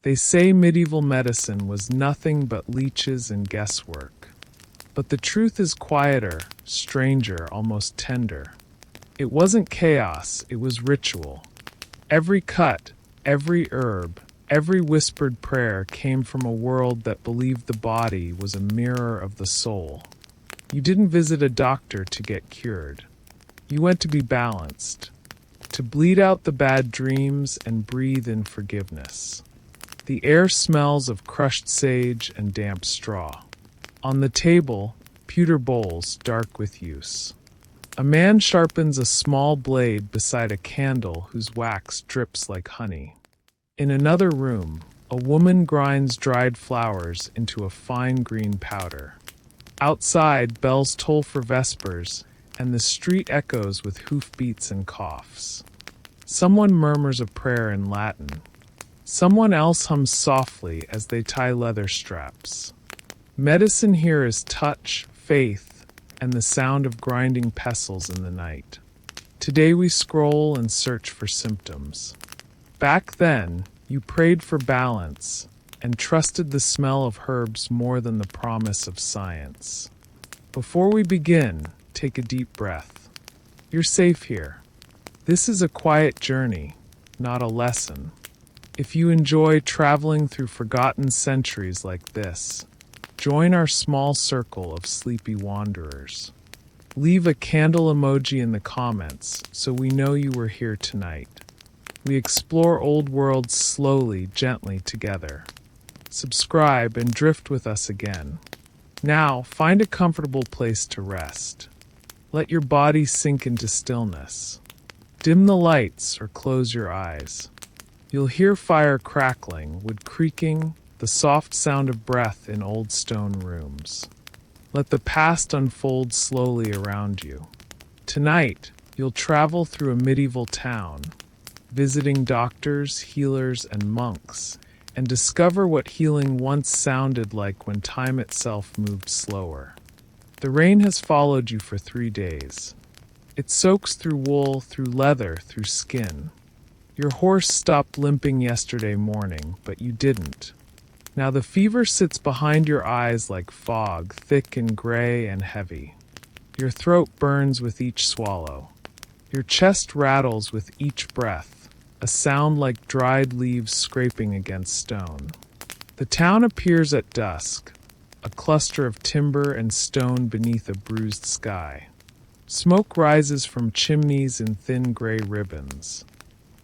They say medieval medicine was nothing but leeches and guesswork. But the truth is quieter, stranger, almost tender. It wasn't chaos, it was ritual. Every cut, every herb, every whispered prayer came from a world that believed the body was a mirror of the soul. You didn't visit a doctor to get cured. You went to be balanced, to bleed out the bad dreams and breathe in forgiveness. The air smells of crushed sage and damp straw. On the table, pewter bowls dark with use. A man sharpens a small blade beside a candle whose wax drips like honey. In another room, a woman grinds dried flowers into a fine green powder. Outside, bells toll for vespers, and the street echoes with hoofbeats and coughs. Someone murmurs a prayer in Latin. Someone else hums softly as they tie leather straps. Medicine here is touch, faith, and the sound of grinding pestles in the night. Today we scroll and search for symptoms. Back then, you prayed for balance and trusted the smell of herbs more than the promise of science. Before we begin, take a deep breath. You're safe here. This is a quiet journey, not a lesson. If you enjoy traveling through forgotten centuries like this, join our small circle of sleepy wanderers. Leave a candle emoji in the comments so we know you were here tonight. We explore old worlds slowly, gently together. Subscribe and drift with us again. Now, find a comfortable place to rest. Let your body sink into stillness. Dim the lights or close your eyes. You'll hear fire crackling, wood creaking, the soft sound of breath in old stone rooms. Let the past unfold slowly around you. Tonight, you'll travel through a medieval town, visiting doctors, healers, and monks, and discover what healing once sounded like when time itself moved slower. The rain has followed you for 3 days. It soaks through wool, through leather, through skin. Your horse stopped limping yesterday morning, but you didn't. Now the fever sits behind your eyes like fog, thick and gray and heavy. Your throat burns with each swallow. Your chest rattles with each breath, a sound like dried leaves scraping against stone. The town appears at dusk, a cluster of timber and stone beneath a bruised sky. Smoke rises from chimneys in thin gray ribbons.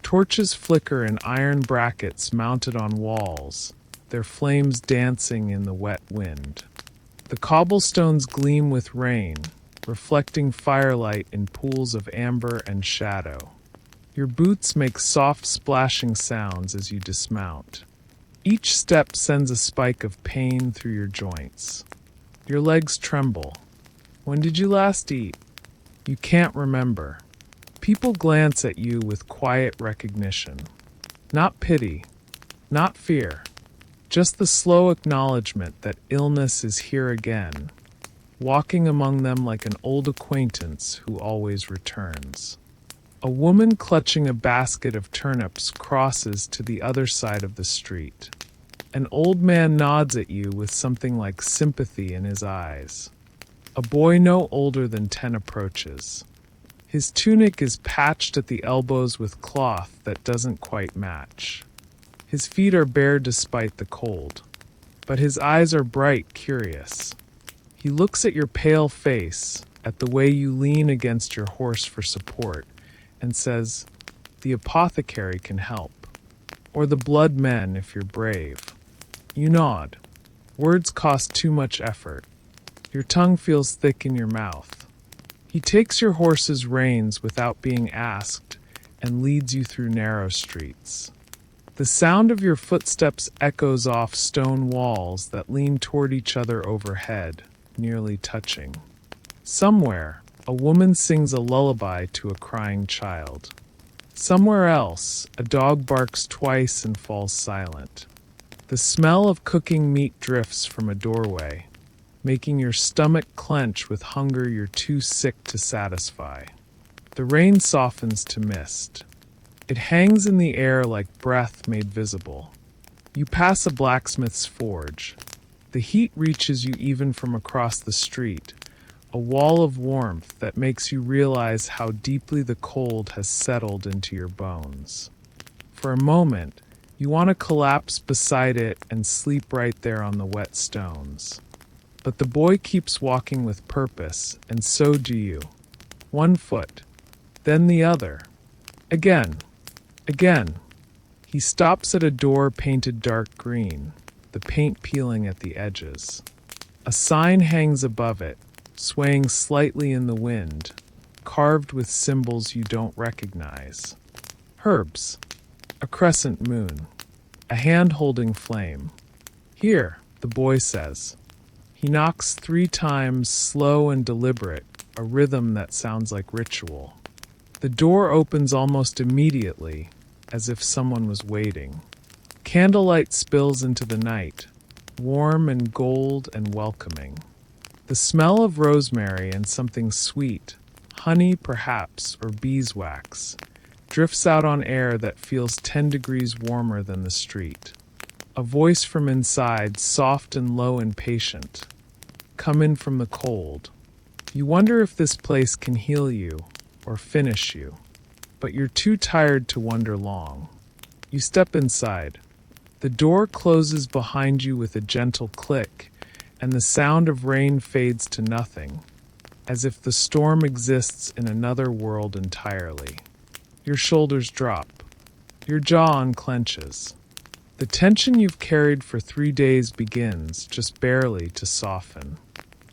Torches flicker in iron brackets mounted on walls, their flames dancing in the wet wind. The cobblestones gleam with rain, reflecting firelight in pools of amber and shadow. Your boots make soft splashing sounds as you dismount. Each step sends a spike of pain through your joints. Your legs tremble. When did you last eat? You can't remember. People glance at you with quiet recognition. Not pity, not fear, just the slow acknowledgement that illness is here again, walking among them like an old acquaintance who always returns. A woman clutching a basket of turnips crosses to the other side of the street. An old man nods at you with something like sympathy in his eyes. A boy no older than 10 approaches. His tunic is patched at the elbows with cloth that doesn't quite match. His feet are bare despite the cold, but his eyes are bright, curious. He looks at your pale face, at the way you lean against your horse for support, and says, "The apothecary can help. Or the blood men if you're brave." You nod. Words cost too much effort. Your tongue feels thick in your mouth. He takes your horse's reins without being asked and leads you through narrow streets. The sound of your footsteps echoes off stone walls that lean toward each other overhead, nearly touching. Somewhere, a woman sings a lullaby to a crying child. Somewhere else, a dog barks twice and falls silent. The smell of cooking meat drifts from a doorway, making your stomach clench with hunger you're too sick to satisfy. The rain softens to mist. It hangs in the air like breath made visible. You pass a blacksmith's forge. The heat reaches you even from across the street, a wall of warmth that makes you realize how deeply the cold has settled into your bones. For a moment, you want to collapse beside it and sleep right there on the wet stones. But the boy keeps walking with purpose, and so do you. One foot, then the other. Again, again. He stops at a door painted dark green, the paint peeling at the edges. A sign hangs above it, swaying slightly in the wind, carved with symbols you don't recognize. Herbs, a crescent moon, a hand-holding flame. Here, the boy says. He knocks 3 times, slow and deliberate, a rhythm that sounds like ritual. The door opens almost immediately, as if someone was waiting. Candlelight spills into the night, warm and gold and welcoming. The smell of rosemary and something sweet, honey perhaps, or beeswax, drifts out on air that feels 10 degrees warmer than the street. A voice from inside, soft and low and patient. Come in from the cold. You wonder if this place can heal you or finish you, but you're too tired to wonder long. You step inside. The door closes behind you with a gentle click, and the sound of rain fades to nothing, as if the storm exists in another world entirely. Your shoulders drop. Your jaw unclenches. The tension you've carried for 3 days begins, just barely, to soften.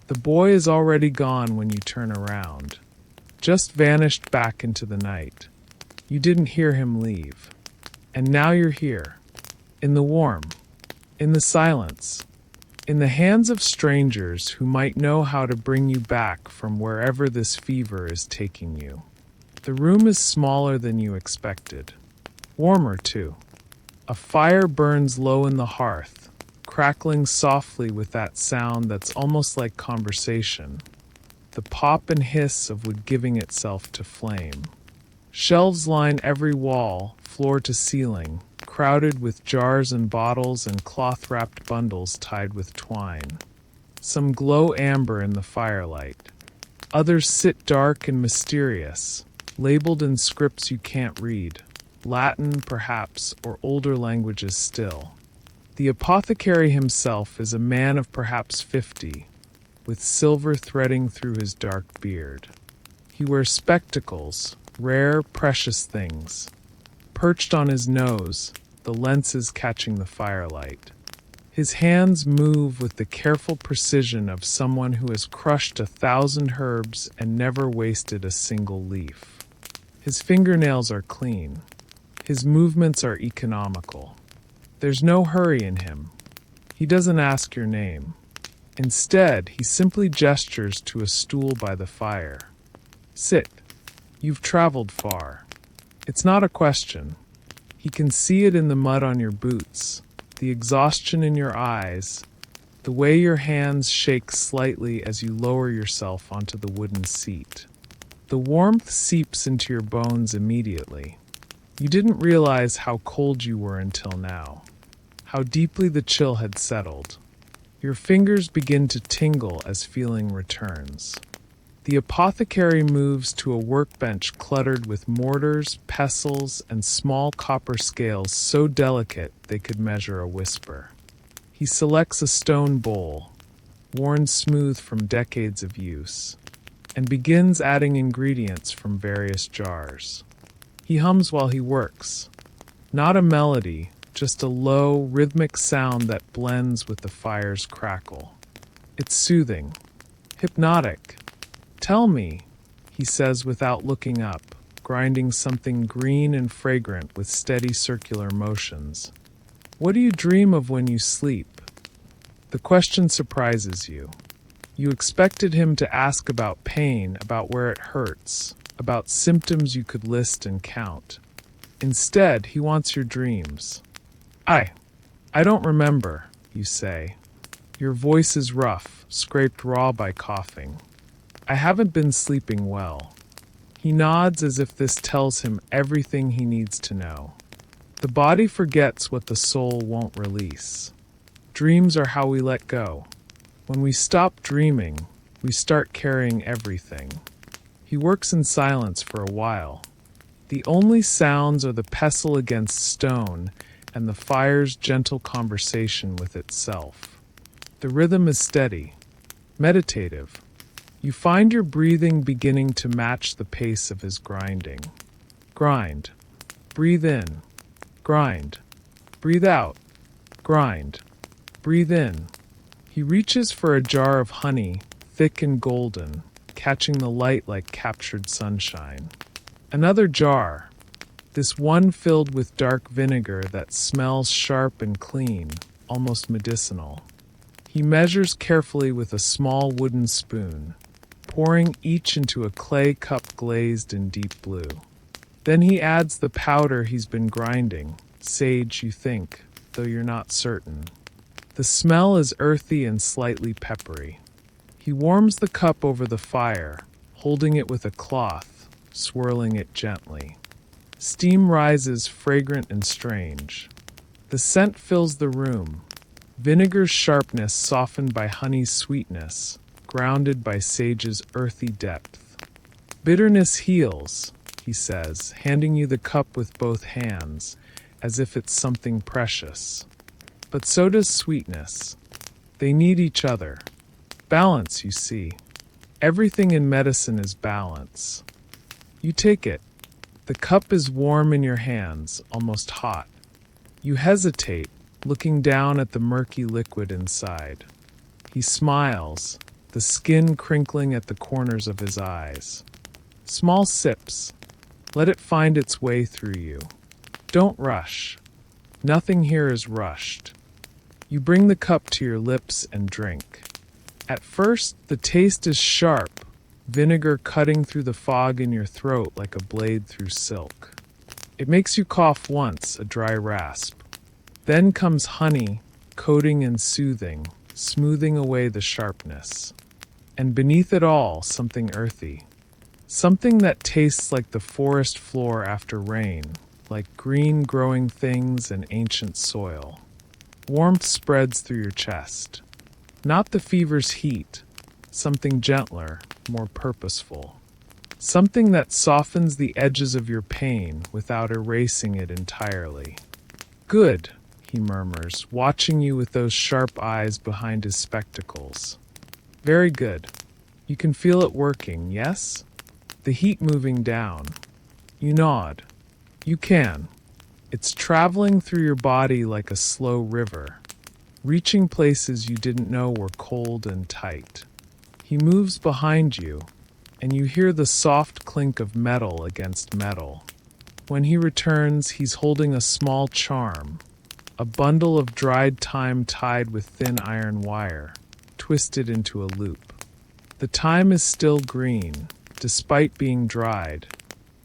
The boy is already gone when you turn around, just vanished back into the night. You didn't hear him leave. And now you're here, in the warmth, in the silence, in the hands of strangers who might know how to bring you back from wherever this fever is taking you. The room is smaller than you expected. Warmer, too. A fire burns low in the hearth, crackling softly with that sound that's almost like conversation, the pop and hiss of wood giving itself to flame. Shelves line every wall, floor to ceiling, crowded with jars and bottles and cloth-wrapped bundles tied with twine. Some glow amber in the firelight. Others sit dark and mysterious, labeled in scripts you can't read, Latin perhaps, or older languages still. The apothecary himself is a man of perhaps 50, with silver threading through his dark beard. He wears spectacles, rare, precious things. Perched on his nose, the lenses catching the firelight. His hands move with the careful precision of someone who has crushed 1,000 herbs and never wasted a single leaf. His fingernails are clean. His movements are economical. There's no hurry in him. He doesn't ask your name. Instead, he simply gestures to a stool by the fire. Sit. You've traveled far. It's not a question. He can see it in the mud on your boots, the exhaustion in your eyes, the way your hands shake slightly as you lower yourself onto the wooden seat. The warmth seeps into your bones immediately. You didn't realize how cold you were until now, how deeply the chill had settled. Your fingers begin to tingle as feeling returns. The apothecary moves to a workbench cluttered with mortars, pestles, and small copper scales so delicate they could measure a whisper. He selects a stone bowl, worn smooth from decades of use, and begins adding ingredients from various jars. He hums while he works. Not a melody, just a low, rhythmic sound that blends with the fire's crackle. It's soothing, hypnotic. Tell me, he says without looking up, grinding something green and fragrant with steady circular motions. What do you dream of when you sleep? The question surprises you. You expected him to ask about pain, about where it hurts, about symptoms you could list and count. Instead, he wants your dreams. I don't remember, you say. Your voice is rough, scraped raw by coughing. I haven't been sleeping well. He nods as if this tells him everything he needs to know. The body forgets what the soul won't release. Dreams are how we let go. When we stop dreaming, we start carrying everything. He works in silence for a while. The only sounds are the pestle against stone and the fire's gentle conversation with itself. The rhythm is steady, meditative. You find your breathing beginning to match the pace of his grinding. Grind. Breathe in. Grind. Breathe out. Grind. Breathe in. He reaches for a jar of honey, thick and golden, catching the light like captured sunshine. Another jar, this one filled with dark vinegar that smells sharp and clean, almost medicinal. He measures carefully with a small wooden spoon, pouring each into a clay cup glazed in deep blue. Then he adds the powder he's been grinding, sage you think, though you're not certain. The smell is earthy and slightly peppery. He warms the cup over the fire, holding it with a cloth, swirling it gently. Steam rises fragrant and strange. The scent fills the room, vinegar's sharpness softened by honey's sweetness, grounded by sage's earthy depth. Bitterness heals, he says, handing you the cup with both hands, as if it's something precious. But so does sweetness. They need each other. Balance, you see. Everything in medicine is balance. You take it. The cup is warm in your hands, almost hot. You hesitate, looking down at the murky liquid inside. He smiles, the skin crinkling at the corners of his eyes. Small sips. Let it find its way through you. Don't rush. Nothing here is rushed. You bring the cup to your lips and drink. At first, the taste is sharp, vinegar cutting through the fog in your throat like a blade through silk. It makes you cough once, a dry rasp. Then comes honey, coating and soothing, smoothing away the sharpness. And beneath it all, something earthy. Something that tastes like the forest floor after rain, like green growing things and ancient soil. Warmth spreads through your chest. Not the fever's heat, something gentler, more purposeful. Something that softens the edges of your pain without erasing it entirely. Good, he murmurs, watching you with those sharp eyes behind his spectacles. Very good. You can feel it working, yes? The heat moving down. You nod. You can. It's traveling through your body like a slow river, reaching places you didn't know were cold and tight. He moves behind you, and you hear the soft clink of metal against metal. When he returns, he's holding a small charm, a bundle of dried thyme tied with thin iron wire, twisted into a loop. The thyme is still green, despite being dried,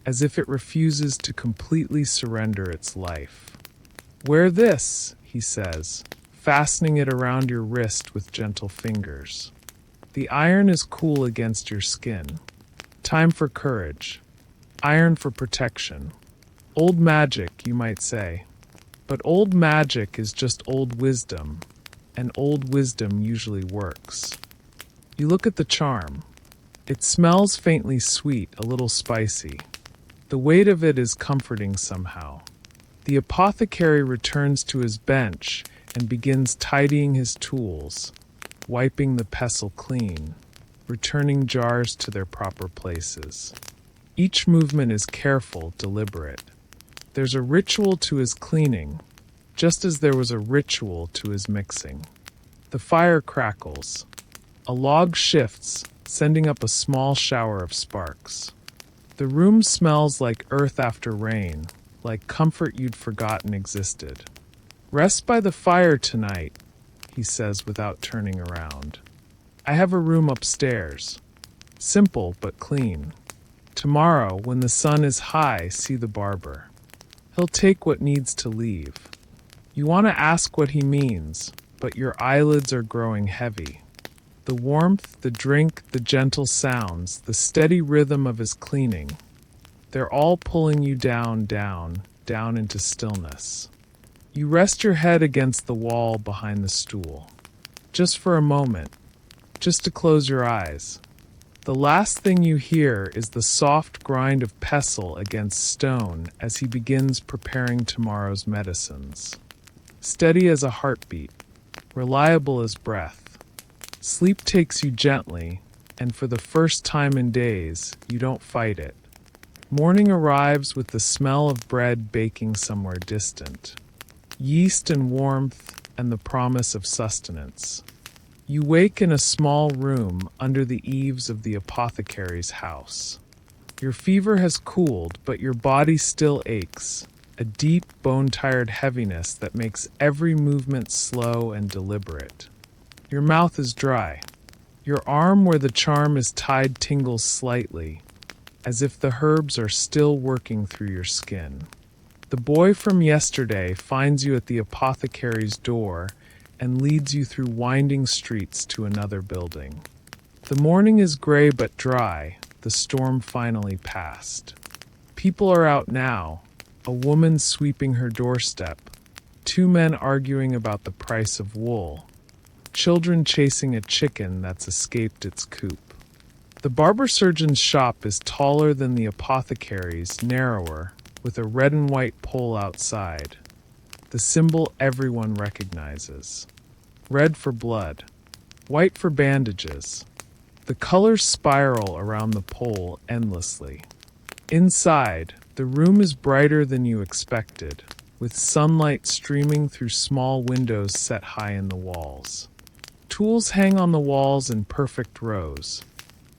as if it refuses to completely surrender its life. Wear this, he says, fastening it around your wrist with gentle fingers. The iron is cool against your skin. Time for courage. Iron for protection. Old magic, you might say. But old magic is just old wisdom, and old wisdom usually works. You look at the charm. It smells faintly sweet, a little spicy. The weight of it is comforting somehow. The apothecary returns to his bench and begins tidying his tools, wiping the pestle clean, returning jars to their proper places. Each movement is careful, deliberate. There's a ritual to his cleaning, just as there was a ritual to his mixing. The fire crackles. A log shifts, sending up a small shower of sparks. The room smells like earth after rain, like comfort you'd forgotten existed. Rest by the fire tonight, he says without turning around. I have a room upstairs. Simple but clean. Tomorrow, when the sun is high, see the barber. He'll take what needs to leave. You want to ask what he means, but your eyelids are growing heavy. The warmth, the drink, the gentle sounds, the steady rhythm of his cleaning. They're all pulling you down, down into stillness. You rest your head against the wall behind the stool. Just for a moment, just to close your eyes. The last thing you hear is the soft grind of pestle against stone as he begins preparing tomorrow's medicines. Steady as a heartbeat, reliable as breath. Sleep takes you gently, and for the first time in days, you don't fight it. Morning arrives with the smell of bread baking somewhere distant, yeast and warmth, and the promise of sustenance. You wake in a small room under the eaves of the apothecary's house. Your fever has cooled, but your body still aches, a deep, bone-tired heaviness that makes every movement slow and deliberate. Your mouth is dry. Your arm where the charm is tied tingles slightly, as if the herbs are still working through your skin. The boy from yesterday finds you at the apothecary's door and leads you through winding streets to another building. The morning is gray but dry, the storm finally passed. People are out now, a woman sweeping her doorstep, two men arguing about the price of wool, children chasing a chicken that's escaped its coop. The barber surgeon's shop is taller than the apothecary's, narrower, with a red and white pole outside, the symbol everyone recognizes. Red for blood, white for bandages. The colors spiral around the pole endlessly. Inside, the room is brighter than you expected, with sunlight streaming through small windows set high in the walls. Tools hang on the walls in perfect rows,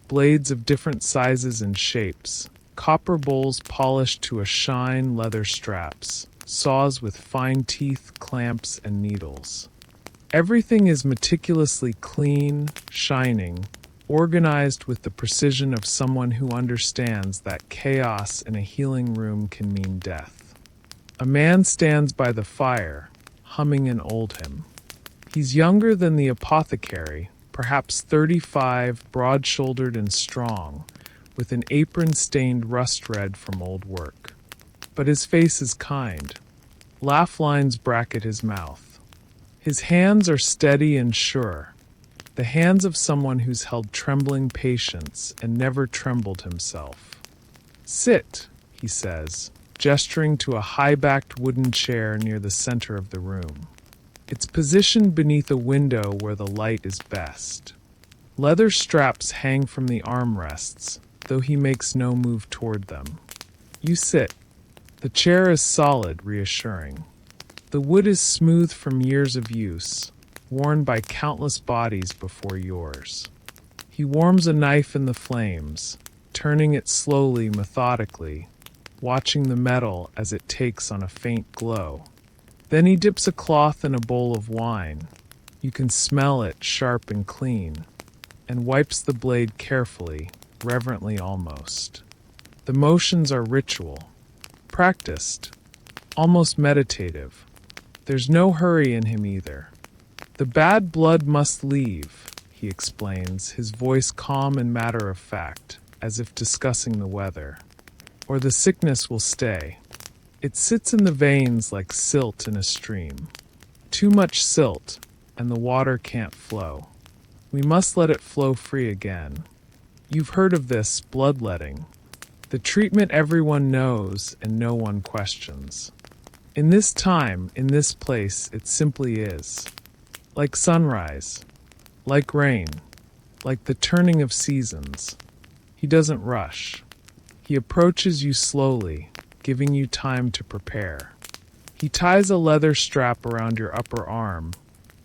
blades of different sizes and shapes, copper bowls polished to a shine, leather straps, saws with fine teeth, clamps, and needles. Everything is meticulously clean, shining, organized with the precision of someone who understands that chaos in a healing room can mean death. A man stands by the fire, humming an old hymn. He's younger than the apothecary, perhaps 35, broad-shouldered and strong, with an apron stained rust red from old work. But his face is kind. Laugh lines bracket his mouth. His hands are steady and sure, the hands of someone who's held trembling patience and never trembled himself. "Sit," he says, gesturing to a high-backed wooden chair near the center of the room. It's positioned beneath a window where the light is best. Leather straps hang from the armrests, though he makes no move toward them. You sit. The chair is solid, reassuring. The wood is smooth from years of use, worn by countless bodies before yours. He warms a knife in the flames, turning it slowly, methodically, watching the metal as it takes on a faint glow. Then he dips a cloth in a bowl of wine. You can smell it, sharp and clean, and wipes the blade carefully, reverently almost. The motions are ritual, practiced, almost meditative. There's no hurry in him either. The bad blood must leave, he explains, his voice calm and matter-of-fact, as if discussing the weather. Or the sickness will stay. It sits in the veins like silt in a stream. Too much silt, and the water can't flow. We must let it flow free again. You've heard of this, bloodletting. The treatment everyone knows and no one questions. In this time, in this place, it simply is. Like sunrise, like rain, like the turning of seasons. He doesn't rush. He approaches you slowly, giving you time to prepare. He ties a leather strap around your upper arm,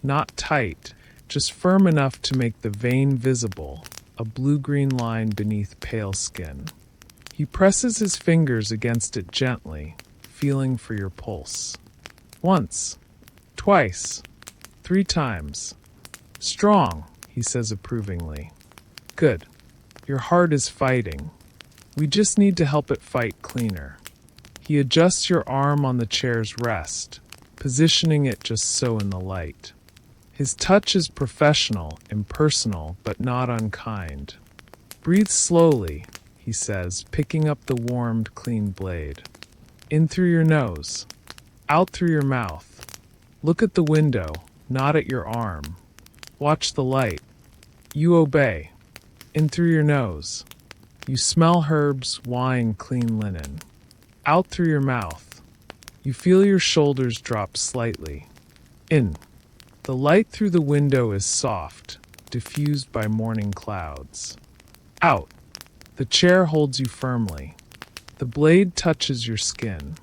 not tight, just firm enough to make the vein visible, a blue-green line beneath pale skin. He presses his fingers against it gently, feeling for your pulse. Once, twice, 3 times. Strong, he says approvingly. Good. Your heart is fighting. We just need to help it fight cleaner. He adjusts your arm on the chair's rest, positioning it just so in the light. His touch is professional, impersonal, but not unkind. Breathe slowly, he says, picking up the warmed, clean blade. In through your nose, out through your mouth. Look at the window, not at your arm. Watch the light. You obey. In through your nose. You smell herbs, wine, clean linen. Out through your mouth. You feel your shoulders drop slightly. In. The light through the window is soft, diffused by morning clouds. Out. The chair holds you firmly. The blade touches your skin.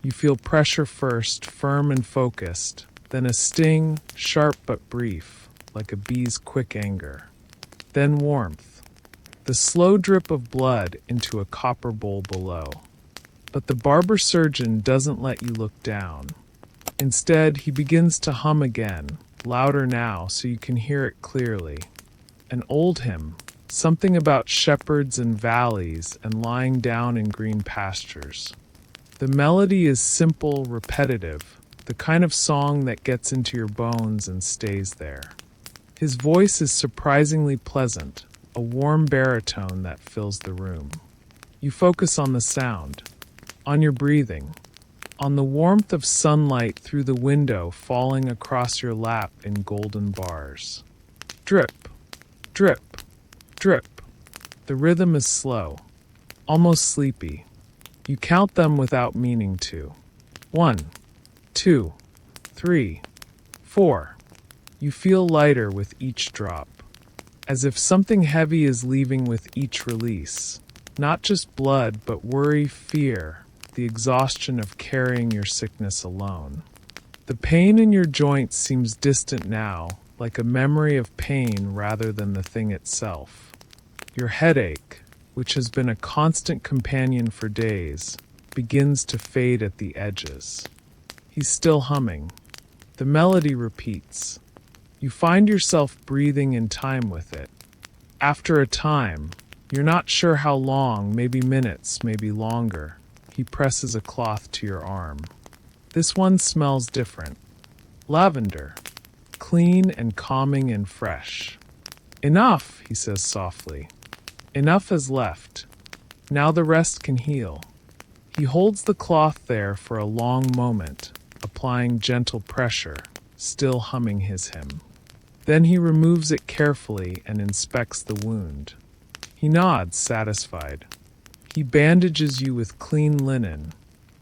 You feel pressure first, firm and focused, then a sting, sharp but brief, like a bee's quick anger. Then warmth. The slow drip of blood into a copper bowl below. But the barber surgeon doesn't let you look down. Instead, he begins to hum again, louder now so you can hear it clearly. An old hymn, something about shepherds and valleys and lying down in green pastures. The melody is simple, repetitive, the kind of song that gets into your bones and stays there. His voice is surprisingly pleasant, a warm baritone that fills the room. You focus on the sound, on your breathing, on the warmth of sunlight through the window falling across your lap in golden bars. Drip, drip, drip. The rhythm is slow, almost sleepy. You count them without meaning to. 1, 2, 3, 4. You feel lighter with each drop, as if something heavy is leaving with each release. Not just blood, but worry, fear, the exhaustion of carrying your sickness alone. The pain in your joints seems distant now, like a memory of pain rather than the thing itself. Your headache, which has been a constant companion for days, begins to fade at the edges. He's still humming. The melody repeats. You find yourself breathing in time with it. After a time, you're not sure how long, maybe minutes, maybe longer, he presses a cloth to your arm. This one smells different. Lavender. Clean and calming and fresh. Enough, he says softly. Enough has left. Now the rest can heal. He holds the cloth there for a long moment, applying gentle pressure, still humming his hymn. Then he removes it carefully and inspects the wound. He nods, satisfied. He bandages you with clean linen,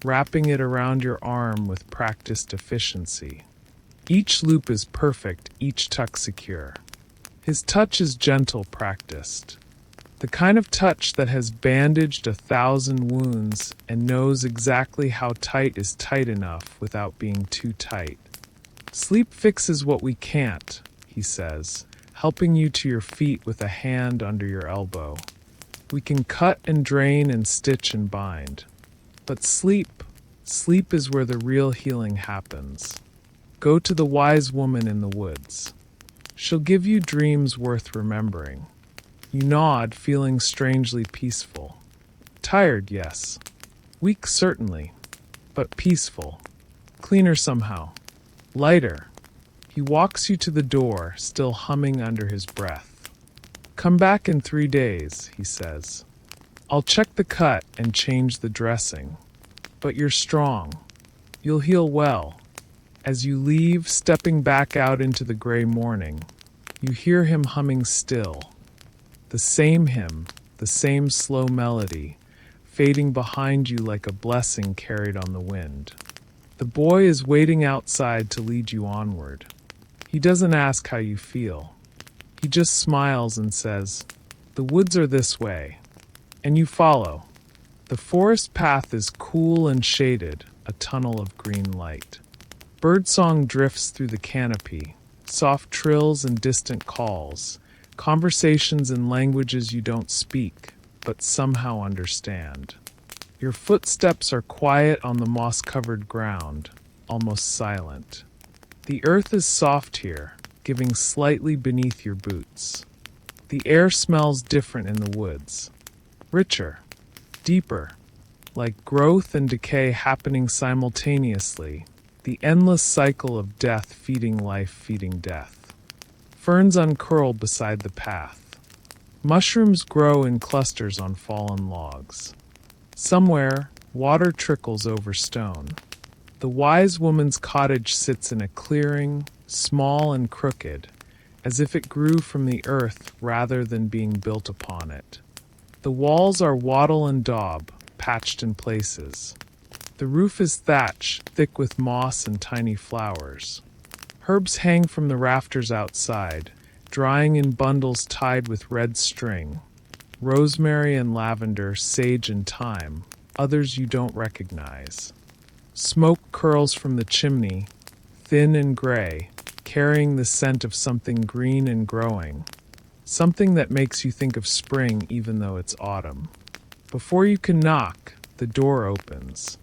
wrapping it around your arm with practiced efficiency. Each loop is perfect, each tuck secure. His touch is gentle, practiced. The kind of touch that has bandaged 1,000 wounds and knows exactly how tight is tight enough without being too tight. Sleep fixes what we can't, he says, helping you to your feet with a hand under your elbow. We can cut and drain and stitch and bind. But sleep is where the real healing happens. Go to the wise woman in the woods. She'll give you dreams worth remembering. You nod, feeling strangely peaceful. Tired, yes. Weak, certainly. But peaceful. Cleaner somehow. Lighter. He walks you to the door, still humming under his breath. Come back in 3 days, he says. I'll check the cut and change the dressing. But you're strong. You'll heal well. As you leave, stepping back out into the gray morning, you hear him humming still. The same hymn, the same slow melody, fading behind you like a blessing carried on the wind. The boy is waiting outside to lead you onward. He doesn't ask how you feel. He just smiles and says, "The woods are this way." And you follow. The forest path is cool and shaded, a tunnel of green light. Birdsong drifts through the canopy, soft trills and distant calls, conversations in languages you don't speak, but somehow understand. Your footsteps are quiet on the moss-covered ground, almost silent. The earth is soft here, giving slightly beneath your boots. The air smells different in the woods. Richer, deeper, like growth and decay happening simultaneously, the endless cycle of death feeding life feeding death. Ferns uncurl beside the path. Mushrooms grow in clusters on fallen logs. Somewhere, Water trickles over stone. The wise woman's cottage sits in a clearing, small and crooked, as if it grew from the earth rather than being built upon it. The walls are wattle and daub, patched in places. The roof is thatch, thick with moss and tiny flowers. Herbs hang from the rafters outside, drying in bundles tied with red string. Rosemary and lavender, sage and thyme, others you don't recognize. Smoke curls from the chimney, thin and gray, carrying the scent of something green and growing. Something that makes you think of spring even though it's autumn. Before you can knock, the door opens.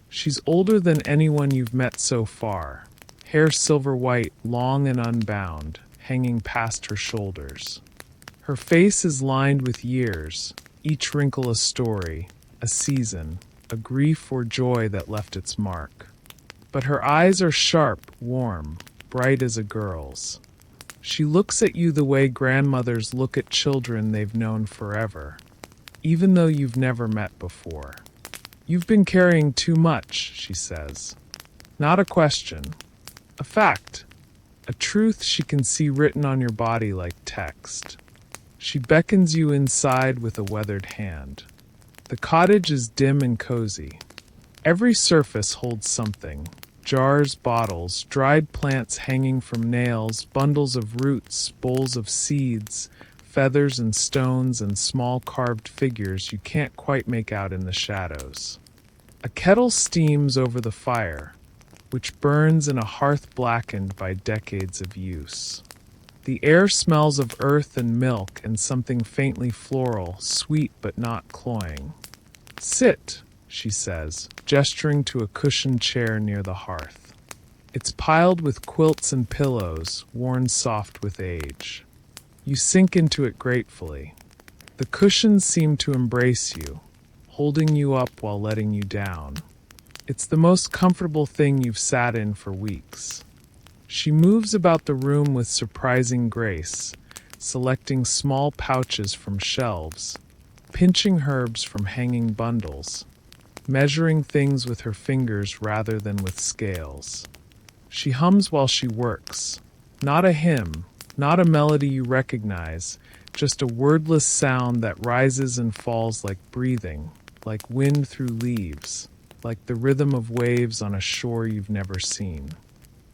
She's older than anyone you've met so far. Hair silver white, long and unbound, hanging past her shoulders. Her face is lined with years, each wrinkle a story, a season, a grief or joy that left its mark. But her eyes are sharp, warm, bright as a girl's. She looks at you the way grandmothers look at children they've known forever, even though you've never met before. "You've been carrying too much," she says. Not a question. A fact. A truth she can see written on your body like text. She beckons you inside with a weathered hand. The cottage is dim and cozy. Every surface holds something. Jars, bottles, dried plants hanging from nails, bundles of roots, bowls of seeds, feathers and stones and small carved figures you can't quite make out in the shadows. A kettle steams over the fire, which burns in a hearth blackened by decades of use. The air smells of earth and milk and something faintly floral, sweet but not cloying. "Sit," she says, gesturing to a cushioned chair near the hearth. It's piled with quilts and pillows, worn soft with age. You sink into it gratefully. The cushions seem to embrace you, holding you up while letting you down. It's the most comfortable thing you've sat in for weeks. She moves about the room with surprising grace, selecting small pouches from shelves, pinching herbs from hanging bundles, measuring things with her fingers rather than with scales. She hums while she works. Not a hymn, not a melody you recognize, just a wordless sound that rises and falls like breathing, like wind through leaves, like the rhythm of waves on a shore you've never seen.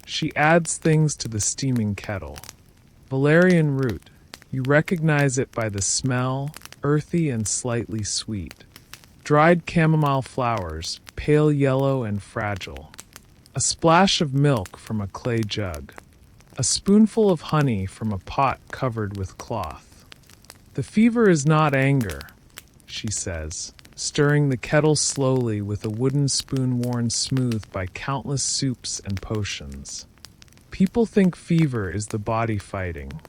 She adds things to the steaming kettle. Valerian root. You recognize it by the smell, earthy and slightly sweet. Dried chamomile flowers, pale yellow and fragile. A splash of milk from a clay jug. A spoonful of honey from a pot covered with cloth. "The fever is not anger," she says, stirring the kettle slowly with a wooden spoon worn smooth by countless soups and potions. People think fever is the body fighting.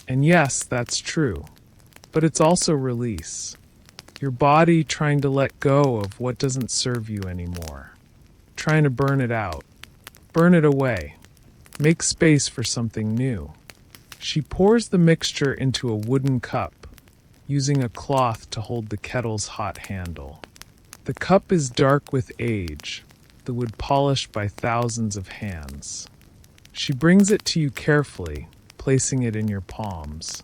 And yes, that's true. But it's also release. Your body trying to let go of what doesn't serve you anymore. Trying to burn it out. Burn it away. Make space for something new. She pours the mixture into a wooden cup, using a cloth to hold the kettle's hot handle. The cup is dark with age, the wood polished by thousands of hands. She brings it to you carefully, placing it in your palms.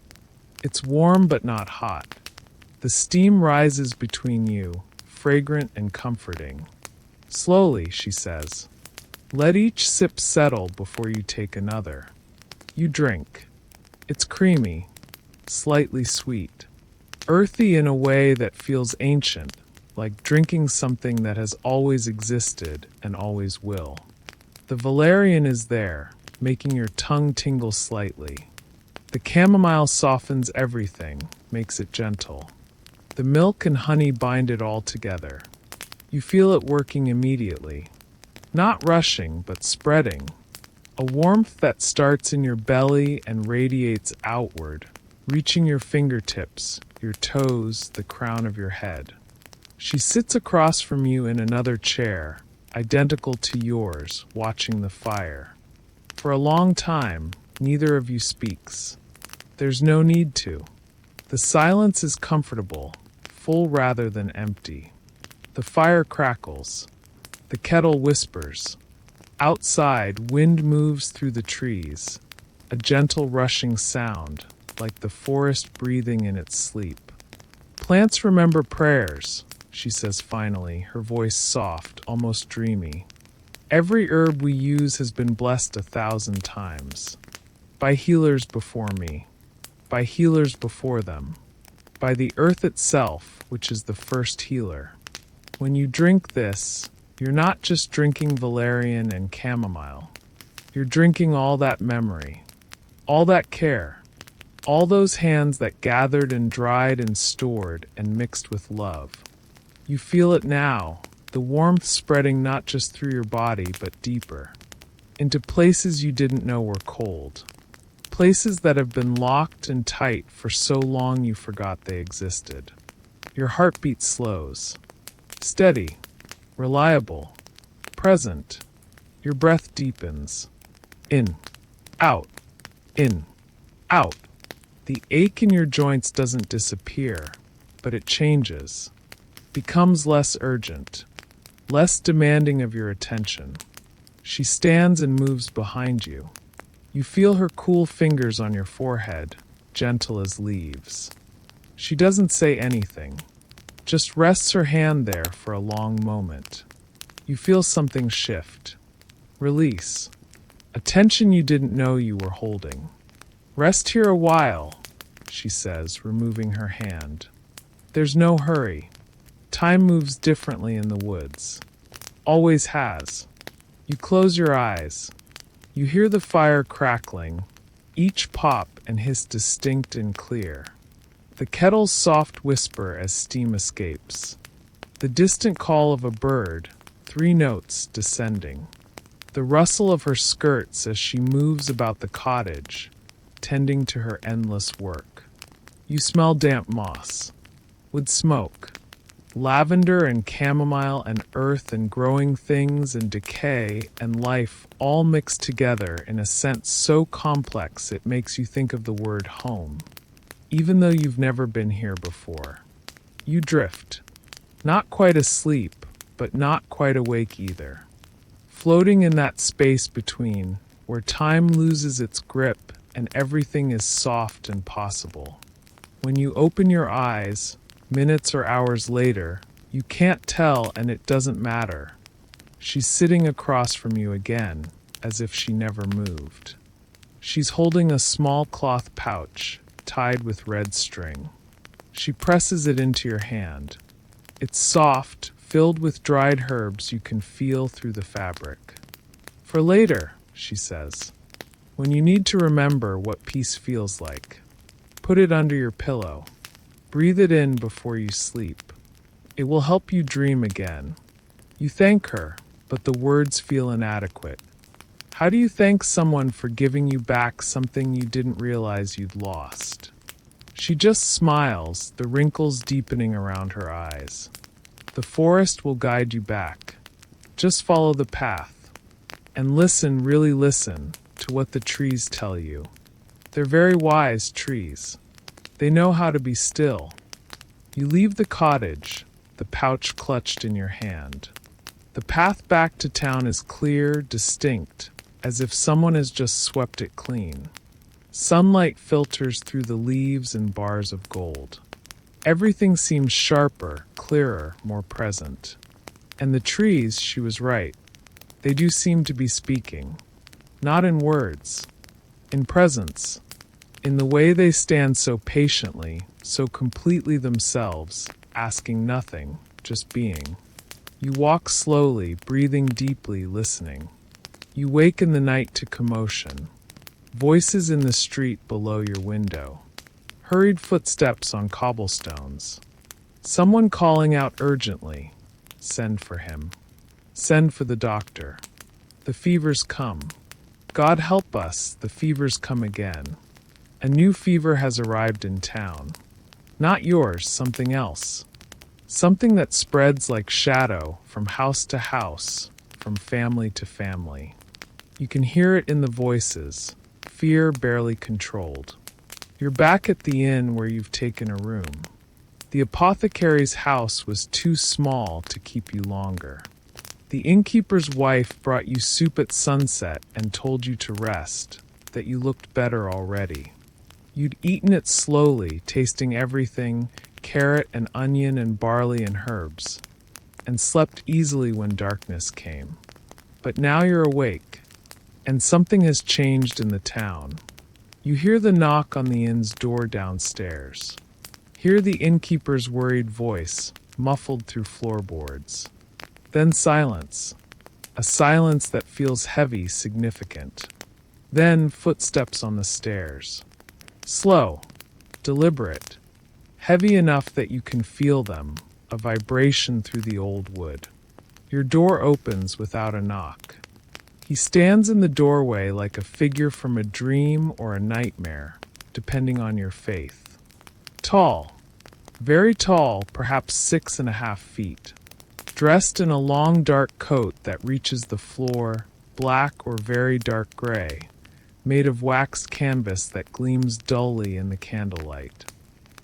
It's warm but not hot. The steam rises between you, fragrant and comforting. "Slowly," she says. "Let each sip settle before you take another." You drink. It's creamy, slightly sweet. Earthy in a way that feels ancient, like drinking something that has always existed and always will. The valerian is there, making your tongue tingle slightly. The chamomile softens everything, makes it gentle. The milk and honey bind it all together. You feel it working immediately. Not rushing, but spreading. A warmth that starts in your belly and radiates outward, reaching your fingertips, your toes, the crown of your head. She sits across from you in another chair, identical to yours, watching the fire. For a long time, neither of you speaks. There's no need to. The silence is comfortable, full rather than empty. The fire crackles. The kettle whispers. Outside, wind moves through the trees, a gentle rushing sound, like the forest breathing in its sleep. Plants remember prayers, she says finally, her voice soft, almost dreamy. Every herb we use has been blessed 1,000 times. By healers before me, by healers before them, by the earth itself, which is the first healer. When you drink this, you're not just drinking valerian and chamomile. You're drinking all that memory, all that care, all those hands that gathered and dried and stored and mixed with love. You feel it now, the warmth spreading not just through your body but deeper, into places you didn't know were cold, places that have been locked and tight for so long you forgot they existed. Your heartbeat slows. Steady, reliable, present. Your breath deepens. In, out, in, out. The ache in your joints doesn't disappear, but it changes, becomes less urgent, less demanding of your attention. She stands and moves behind you. You feel her cool fingers on your forehead, gentle as leaves. She doesn't say anything, just rests her hand there for a long moment. You feel something shift, release, a tension you didn't know you were holding. Rest here a while, she says, removing her hand. There's no hurry. Time moves differently in the woods. Always has. You close your eyes. You hear the fire crackling, each pop and hiss distinct and clear. The kettle's soft whisper as steam escapes. The distant call of a bird, 3 notes descending. The rustle of her skirts as she moves about the cottage, tending to her endless work. You smell damp moss, wood smoke, lavender and chamomile and earth and growing things and decay and life all mixed together in a scent so complex it makes you think of the word home, even though you've never been here before. You drift, not quite asleep, but not quite awake either, floating in that space between, where time loses its grip and everything is soft and possible. When you open your eyes, minutes or hours later, you can't tell and it doesn't matter. She's sitting across from you again, as if she never moved. She's holding a small cloth pouch, tied with red string. She presses it into your hand. It's soft, filled with dried herbs you can feel through the fabric. For later, she says, when you need to remember what peace feels like, put it under your pillow. Breathe it in before you sleep. It will help you dream again. You thank her, but the words feel inadequate. How do you thank someone for giving you back something you didn't realize you'd lost? She just smiles, the wrinkles deepening around her eyes. The forest will guide you back. Just follow the path. And listen, really listen, to what the trees tell you. They're very wise trees. They know how to be still. You leave the cottage, the pouch clutched in your hand. The path back to town is clear, distinct, as if someone has just swept it clean. Sunlight filters through the leaves and bars of gold. Everything seems sharper, clearer, more present. And the trees, she was right. They do seem to be speaking. Not in words, in presence. In the way they stand so patiently, so completely themselves, asking nothing, just being. You walk slowly, breathing deeply, listening. You wake in the night to commotion. Voices in the street below your window. Hurried footsteps on cobblestones. Someone calling out urgently. Send for him. Send for the doctor. The fever's come. God help us, the fever's come again. A new fever has arrived in town. Not yours, something else. Something that spreads like shadow from house to house, from family to family. You can hear it in the voices, fear barely controlled. You're back at the inn where you've taken a room. The apothecary's house was too small to keep you longer. The innkeeper's wife brought you soup at sunset and told you to rest, that you looked better already. You'd eaten it slowly, tasting everything, carrot and onion and barley and herbs, and slept easily when darkness came. But now you're awake, and something has changed in the town. You hear the knock on the inn's door downstairs. Hear the innkeeper's worried voice, muffled through floorboards. Then silence, a silence that feels heavy, significant. Then footsteps on the stairs. Slow, deliberate, heavy enough that you can feel them, a vibration through the old wood. Your door opens without a knock. He stands in the doorway like a figure from a dream or a nightmare, depending on your faith. Tall, very tall, perhaps 6.5 feet. Dressed in a long dark coat that reaches the floor, black or very dark gray, made of waxed canvas that gleams dully in the candlelight.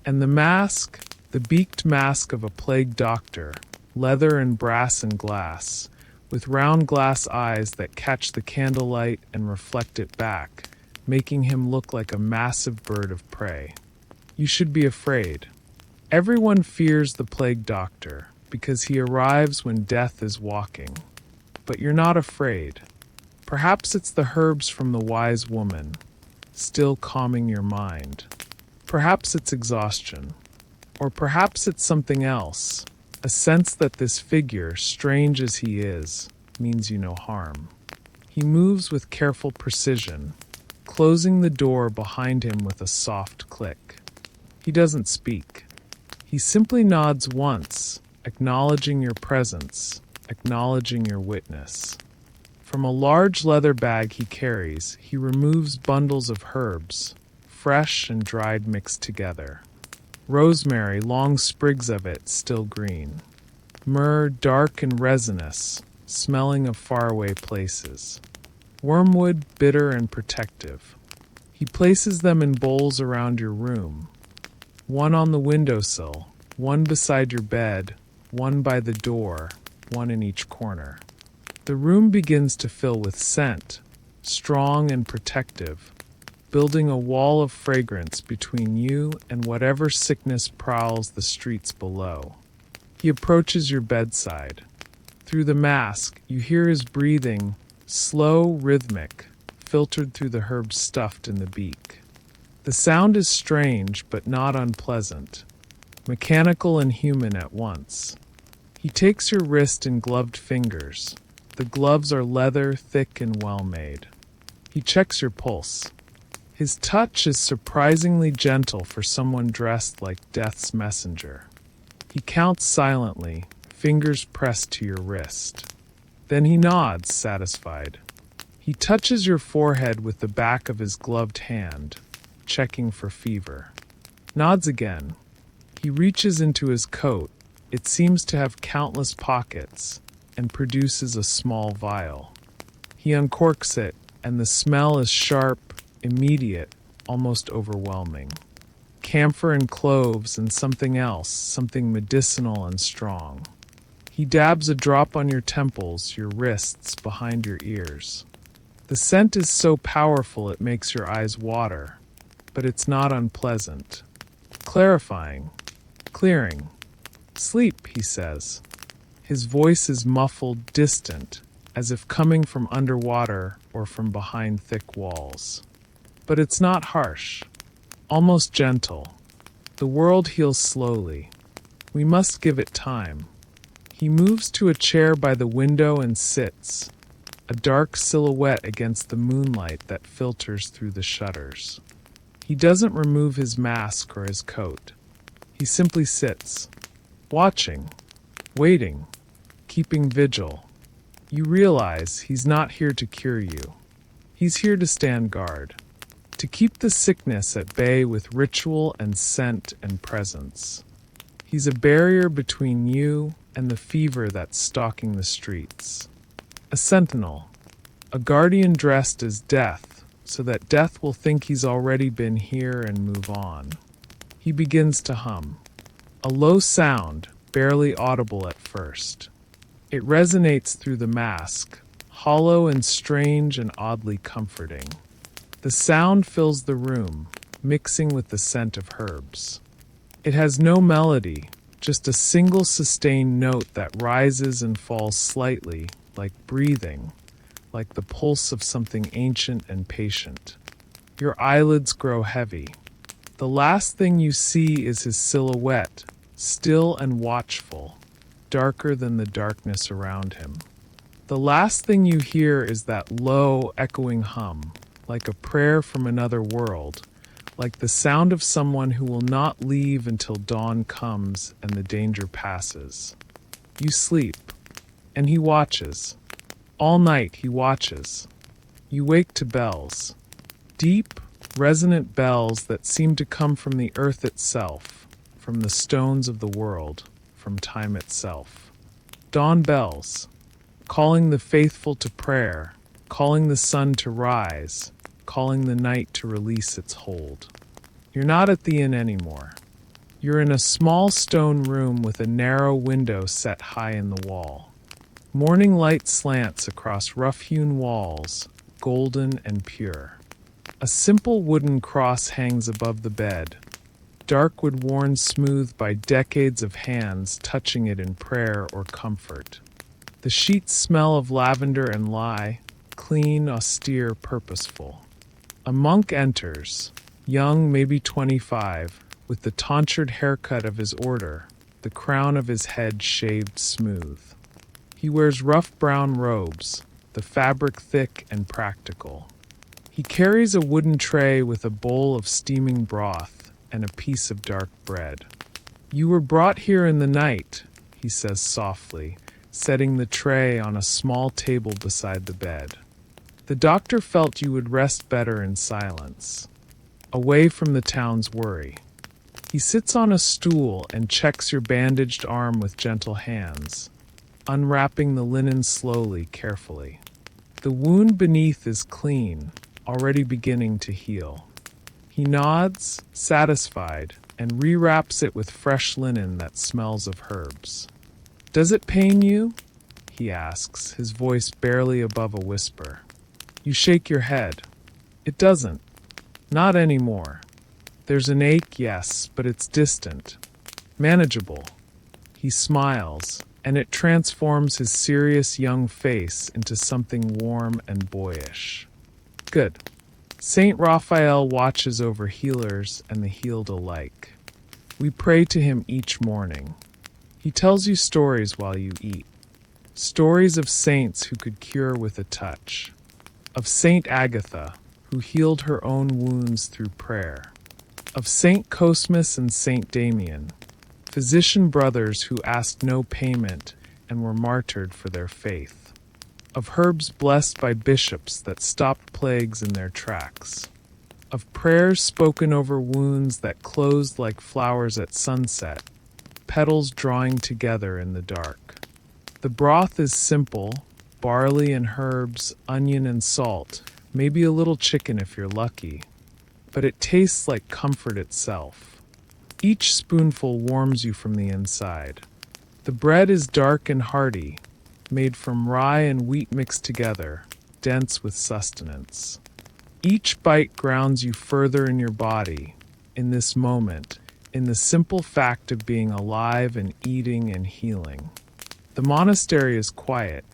And the mask, the beaked mask of a plague doctor, leather and brass and glass, with round glass eyes that catch the candlelight and reflect it back, making him look like a massive bird of prey. You should be afraid. Everyone fears the plague doctor, because he arrives when death is walking. But you're not afraid. Perhaps it's the herbs from the wise woman, still calming your mind. Perhaps it's exhaustion. Or perhaps it's something else, a sense that this figure, strange as he is, means you no harm. He moves with careful precision, closing the door behind him with a soft click. He doesn't speak. He simply nods once, acknowledging your presence, acknowledging your witness. From a large leather bag he carries, he removes bundles of herbs, fresh and dried mixed together. Rosemary, long sprigs of it, still green. Myrrh, dark and resinous, smelling of faraway places. Wormwood, bitter and protective. He places them in bowls around your room. One on the windowsill, one beside your bed, one by the door, one in each corner. The room begins to fill with scent, strong and protective, building a wall of fragrance between you and whatever sickness prowls the streets below. He approaches your bedside. Through the mask, you hear his breathing, slow, rhythmic, filtered through the herbs stuffed in the beak. The sound is strange but not unpleasant, mechanical and human at once. He takes your wrist in gloved fingers. The gloves are leather, thick and well-made. He checks your pulse. His touch is surprisingly gentle for someone dressed like death's messenger. He counts silently, fingers pressed to your wrist. Then he nods, satisfied. He touches your forehead with the back of his gloved hand, checking for fever. Nods again. He reaches into his coat. It seems to have countless pockets, and produces a small vial. He uncorks it, and the smell is sharp, immediate, almost overwhelming. Camphor and cloves and something else, something medicinal and strong. He dabs a drop on your temples, your wrists, behind your ears. The scent is so powerful it makes your eyes water, but it's not unpleasant. Clarifying, clearing. Sleep, he says. His voice is muffled, distant, as if coming from underwater or from behind thick walls. But it's not harsh, almost gentle. The world heals slowly. We must give it time. He moves to a chair by the window and sits, a dark silhouette against the moonlight that filters through the shutters. He doesn't remove his mask or his coat. He simply sits, watching, waiting, keeping vigil. You realize he's not here to cure you. He's here to stand guard, to keep the sickness at bay with ritual and scent and presence. He's a barrier between you and the fever that's stalking the streets. A sentinel, a guardian dressed as death, so that death will think he's already been here and move on. He begins to hum. a low sound, barely audible at first. It resonates through the mask, hollow and strange and oddly comforting. The sound fills the room, mixing with the scent of herbs. It has no melody, just a single sustained note that rises and falls slightly, like breathing, like the pulse of something ancient and patient. Your eyelids grow heavy. The last thing you see is his silhouette, still and watchful, darker than the darkness around him. The last thing you hear is that low, echoing hum, like a prayer from another world, like the sound of someone who will not leave until dawn comes and the danger passes. You sleep, and he watches. All night he watches. You wake to bells. Deep, resonant bells that seem to come from the earth itself, from the stones of the world, from time itself. Dawn bells, calling the faithful to prayer, calling the sun to rise, calling the night to release its hold. You're not at the inn anymore. You're in a small stone room with a narrow window set high in the wall. Morning light slants across rough-hewn walls, golden and pure. A simple wooden cross hangs above the bed, dark wood worn smooth by decades of hands touching it in prayer or comfort. The sheets smell of lavender and lye, clean, austere, purposeful. A monk enters, young, maybe 25, with the tonsured haircut of his order, the crown of his head shaved smooth. He wears rough brown robes, the fabric thick and practical. He carries a wooden tray with a bowl of steaming broth and a piece of dark bread. "You were brought here in the night," he says softly, setting the tray on a small table beside the bed. "The doctor felt you would rest better in silence, away from the town's worry." He sits on a stool and checks your bandaged arm with gentle hands, unwrapping the linen slowly, carefully. The wound beneath is clean, already beginning to heal. He nods, satisfied, and rewraps it with fresh linen that smells of herbs. "Does it pain you?" he asks, his voice barely above a whisper. You shake your head. "It doesn't. Not anymore. There's an ache, yes, but it's distant. Manageable." He smiles, and it transforms his serious young face into something warm and boyish. "Good." Saint Raphael watches over healers and the healed alike. We pray to him each morning. He tells you stories while you eat. Stories of saints who could cure with a touch. Of Saint Agatha, who healed her own wounds through prayer. Of Saint Cosmas and Saint Damian, physician brothers who asked no payment and were martyred for their faith. Of herbs blessed by bishops that stopped plagues in their tracks. Of prayers spoken over wounds that closed like flowers at sunset, petals drawing together in the dark. The broth is simple, barley and herbs, onion and salt, maybe a little chicken if you're lucky, but it tastes like comfort itself. Each spoonful warms you from the inside. The bread is dark and hearty, made from rye and wheat mixed together, dense with sustenance. Each bite grounds you further in your body, in this moment, in the simple fact of being alive and eating and healing. The monastery is quiet,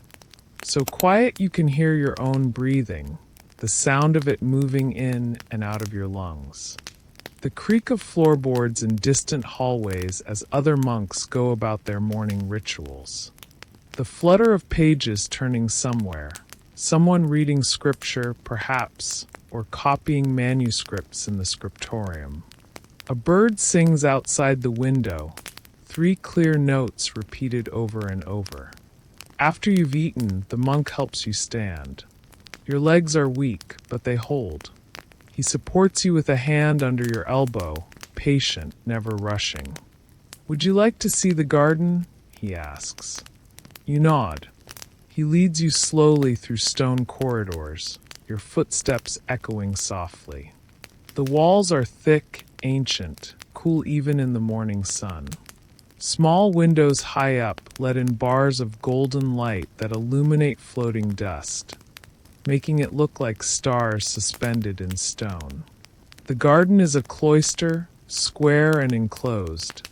so quiet you can hear your own breathing, the sound of it moving in and out of your lungs. The creak of floorboards in distant hallways as other monks go about their morning rituals. The flutter of pages turning somewhere, someone reading scripture, perhaps, or copying manuscripts in the scriptorium. A bird sings outside the window, 3 clear notes repeated over and over. After you've eaten, the monk helps you stand. Your legs are weak, but they hold. He supports you with a hand under your elbow, patient, never rushing. "Would you like to see the garden?" he asks. You nod. He leads you slowly through stone corridors, your footsteps echoing softly. The walls are thick, ancient, cool even in the morning sun. Small windows high up let in bars of golden light that illuminate floating dust, making it look like stars suspended in stone. The garden is a cloister, square and enclosed,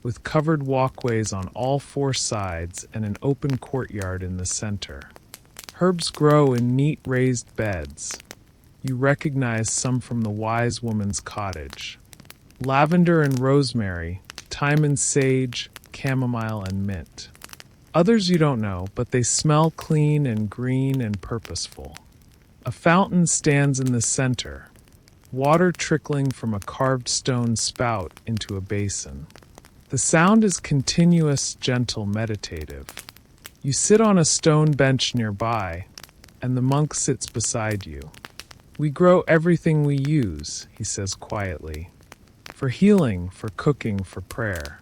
with covered walkways on all four sides and an open courtyard in the center. Herbs grow in neat raised beds. You recognize some from the wise woman's cottage. Lavender and rosemary, thyme and sage, chamomile and mint. Others you don't know, but they smell clean and green and purposeful. A fountain stands in the center, water trickling from a carved stone spout into a basin. The sound is continuous, gentle, meditative. You sit on a stone bench nearby, and the monk sits beside you. "We grow everything we use," he says quietly. "For healing, for cooking, for prayer.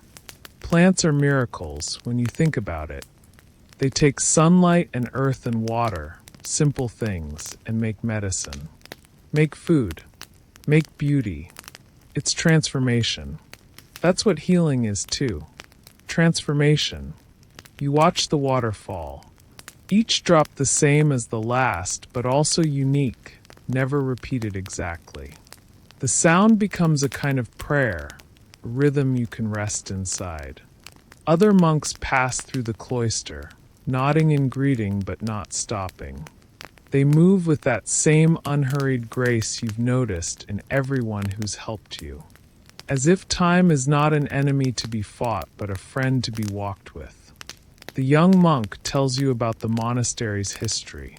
Plants are miracles when you think about it. They take sunlight and earth and water, simple things, and make medicine. Make food. Make beauty. It's transformation. That's what healing is too. Transformation. You watch the water fall. Each drop the same as the last, but also unique, never repeated exactly. The sound becomes a kind of prayer, a rhythm you can rest inside. Other monks pass through the cloister, nodding in greeting but not stopping. They move with that same unhurried grace you've noticed in everyone who's helped you. As if time is not an enemy to be fought, but a friend to be walked with. The young monk tells you about the monastery's history.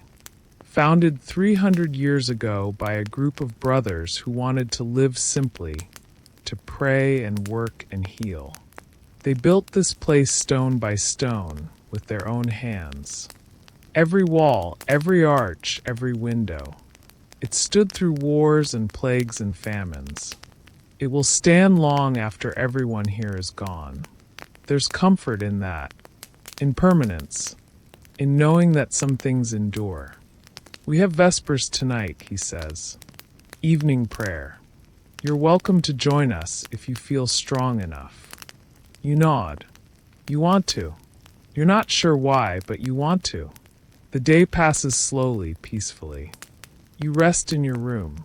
Founded 300 years ago by a group of brothers who wanted to live simply, to pray and work and heal. They built this place stone by stone, with their own hands. Every wall, every arch, every window. It stood through wars and plagues and famines. It will stand long after everyone here is gone. There's comfort in that, in permanence, in knowing that some things endure. "We have Vespers tonight," he says. "Evening prayer. You're welcome to join us if you feel strong enough." You nod. You want to. You're not sure why, but you want to. The day passes slowly, peacefully. You rest in your room.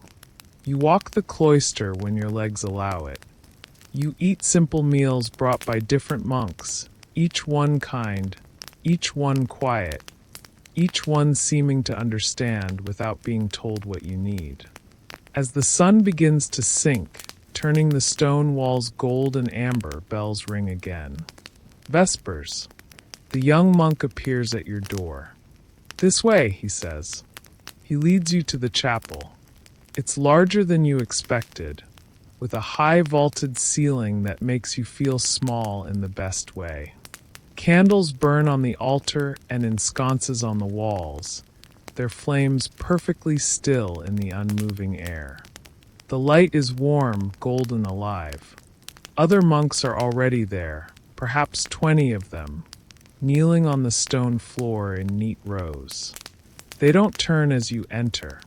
You walk the cloister when your legs allow it. You eat simple meals brought by different monks, each one kind, each one quiet, each one seeming to understand without being told what you need. As the sun begins to sink, turning the stone walls gold and amber, bells ring again. Vespers. The young monk appears at your door. "This way," he says. He leads you to the chapel. It's larger than you expected, with a high vaulted ceiling that makes you feel small in the best way. Candles burn on the altar and in sconces on the walls, their flames perfectly still in the unmoving air. The light is warm, golden, alive. Other monks are already there, perhaps 20 of them, kneeling on the stone floor in neat rows. They don't turn as you enter.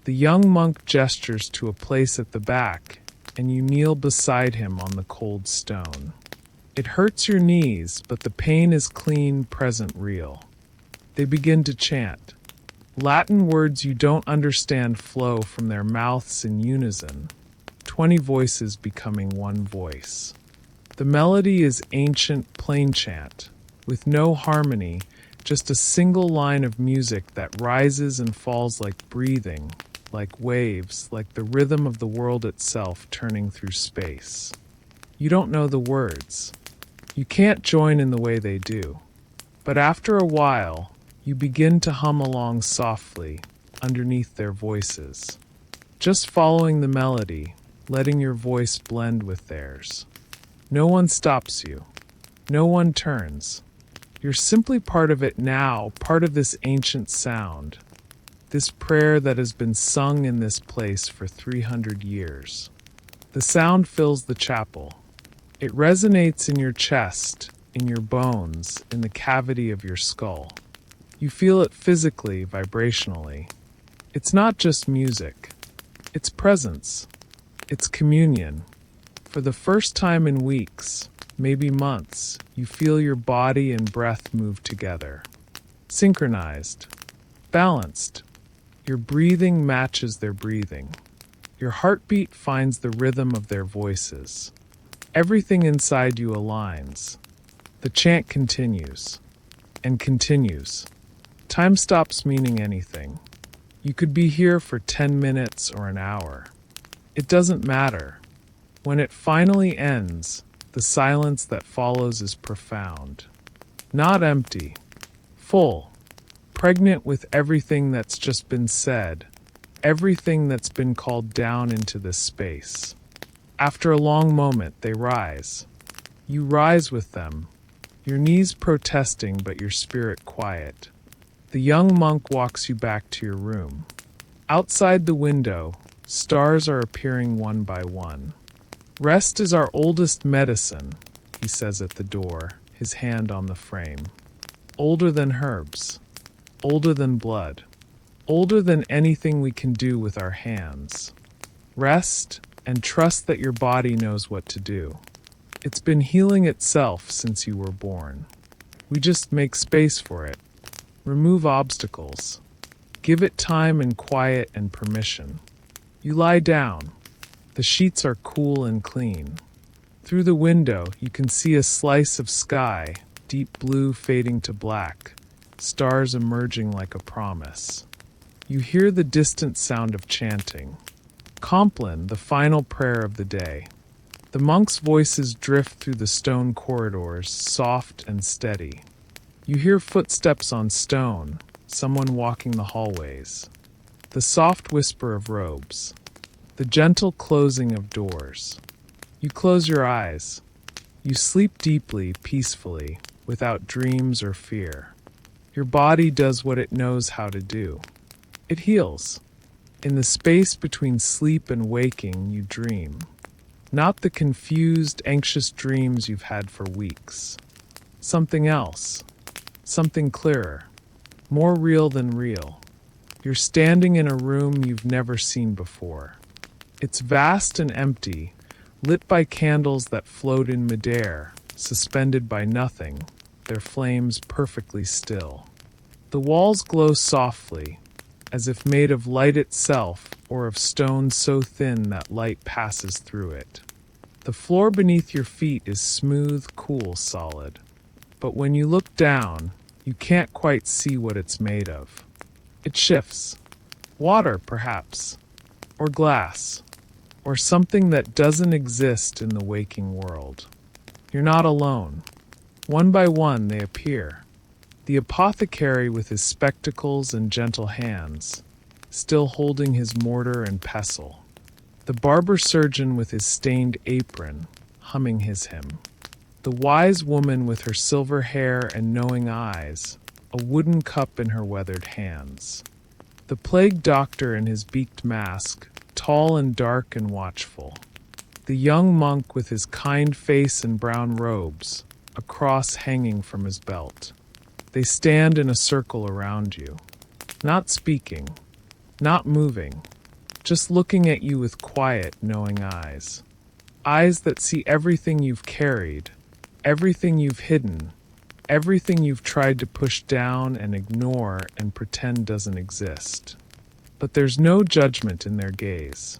The young monk gestures to a place at the back, and you kneel beside him on the cold stone. It hurts your knees, but the pain is clean, present, real. They begin to chant. Latin words you don't understand flow from their mouths in unison, 20 voices becoming one voice. The melody is ancient plain chant, with no harmony, just a single line of music that rises and falls like breathing, like waves, like the rhythm of the world itself turning through space. You don't know the words. You can't join in the way they do. But after a while, you begin to hum along softly, underneath their voices. Just following the melody, letting your voice blend with theirs. No one stops you. No one turns. You're simply part of it now, part of this ancient sound. This prayer that has been sung in this place for 300 years. The sound fills the chapel. It resonates in your chest, in your bones, in the cavity of your skull. You feel it physically, vibrationally. It's not just music. It's presence. It's communion. For the first time in weeks, maybe months, you feel your body and breath move together. Synchronized, balanced. Your breathing matches their breathing. Your heartbeat finds the rhythm of their voices. Everything inside you aligns. The chant continues and continues. Time stops meaning anything. You could be here for 10 minutes or an hour. It doesn't matter. When it finally ends, the silence that follows is profound. Not empty, full, pregnant with everything that's just been said, everything that's been called down into this space. After a long moment, they rise. You rise with them, your knees protesting but your spirit quiet. The young monk walks you back to your room. Outside the window, stars are appearing one by one. Rest is our oldest medicine, he says at the door, his hand on the frame. Older than herbs, older than blood, older than anything we can do with our hands. Rest and trust that your body knows what to do. It's been healing itself since you were born. We just make space for it. Remove obstacles. Give it time and quiet and permission. You lie down. The sheets are cool and clean. Through the window, you can see a slice of sky, deep blue fading to black, stars emerging like a promise. You hear the distant sound of chanting. Compline, the final prayer of the day. The monks' voices drift through the stone corridors, soft and steady. You hear footsteps on stone, someone walking the hallways. The soft whisper of robes. The gentle closing of doors. You close your eyes. You sleep deeply, peacefully, without dreams or fear. Your body does what it knows how to do. It heals. In the space between sleep and waking, you dream. Not the confused, anxious dreams you've had for weeks. Something else. Something clearer. More real than real. You're standing in a room you've never seen before. It's vast and empty, lit by candles that float in midair, suspended by nothing, their flames perfectly still. The walls glow softly, as if made of light itself or of stone so thin that light passes through it. The floor beneath your feet is smooth, cool, solid. But when you look down, you can't quite see what it's made of. It shifts. Water, perhaps. Or glass. Or something that doesn't exist in the waking world. You're not alone. One by one they appear. The apothecary with his spectacles and gentle hands, still holding his mortar and pestle. The barber surgeon with his stained apron, humming his hymn. The wise woman with her silver hair and knowing eyes, a wooden cup in her weathered hands. The plague doctor in his beaked mask, tall and dark and watchful. The young monk with his kind face and brown robes, a cross hanging from his belt. They stand in a circle around you, not speaking, not moving, just looking at you with quiet, knowing eyes. Eyes that see everything you've carried, everything you've hidden, everything you've tried to push down and ignore and pretend doesn't exist. But there's no judgment in their gaze,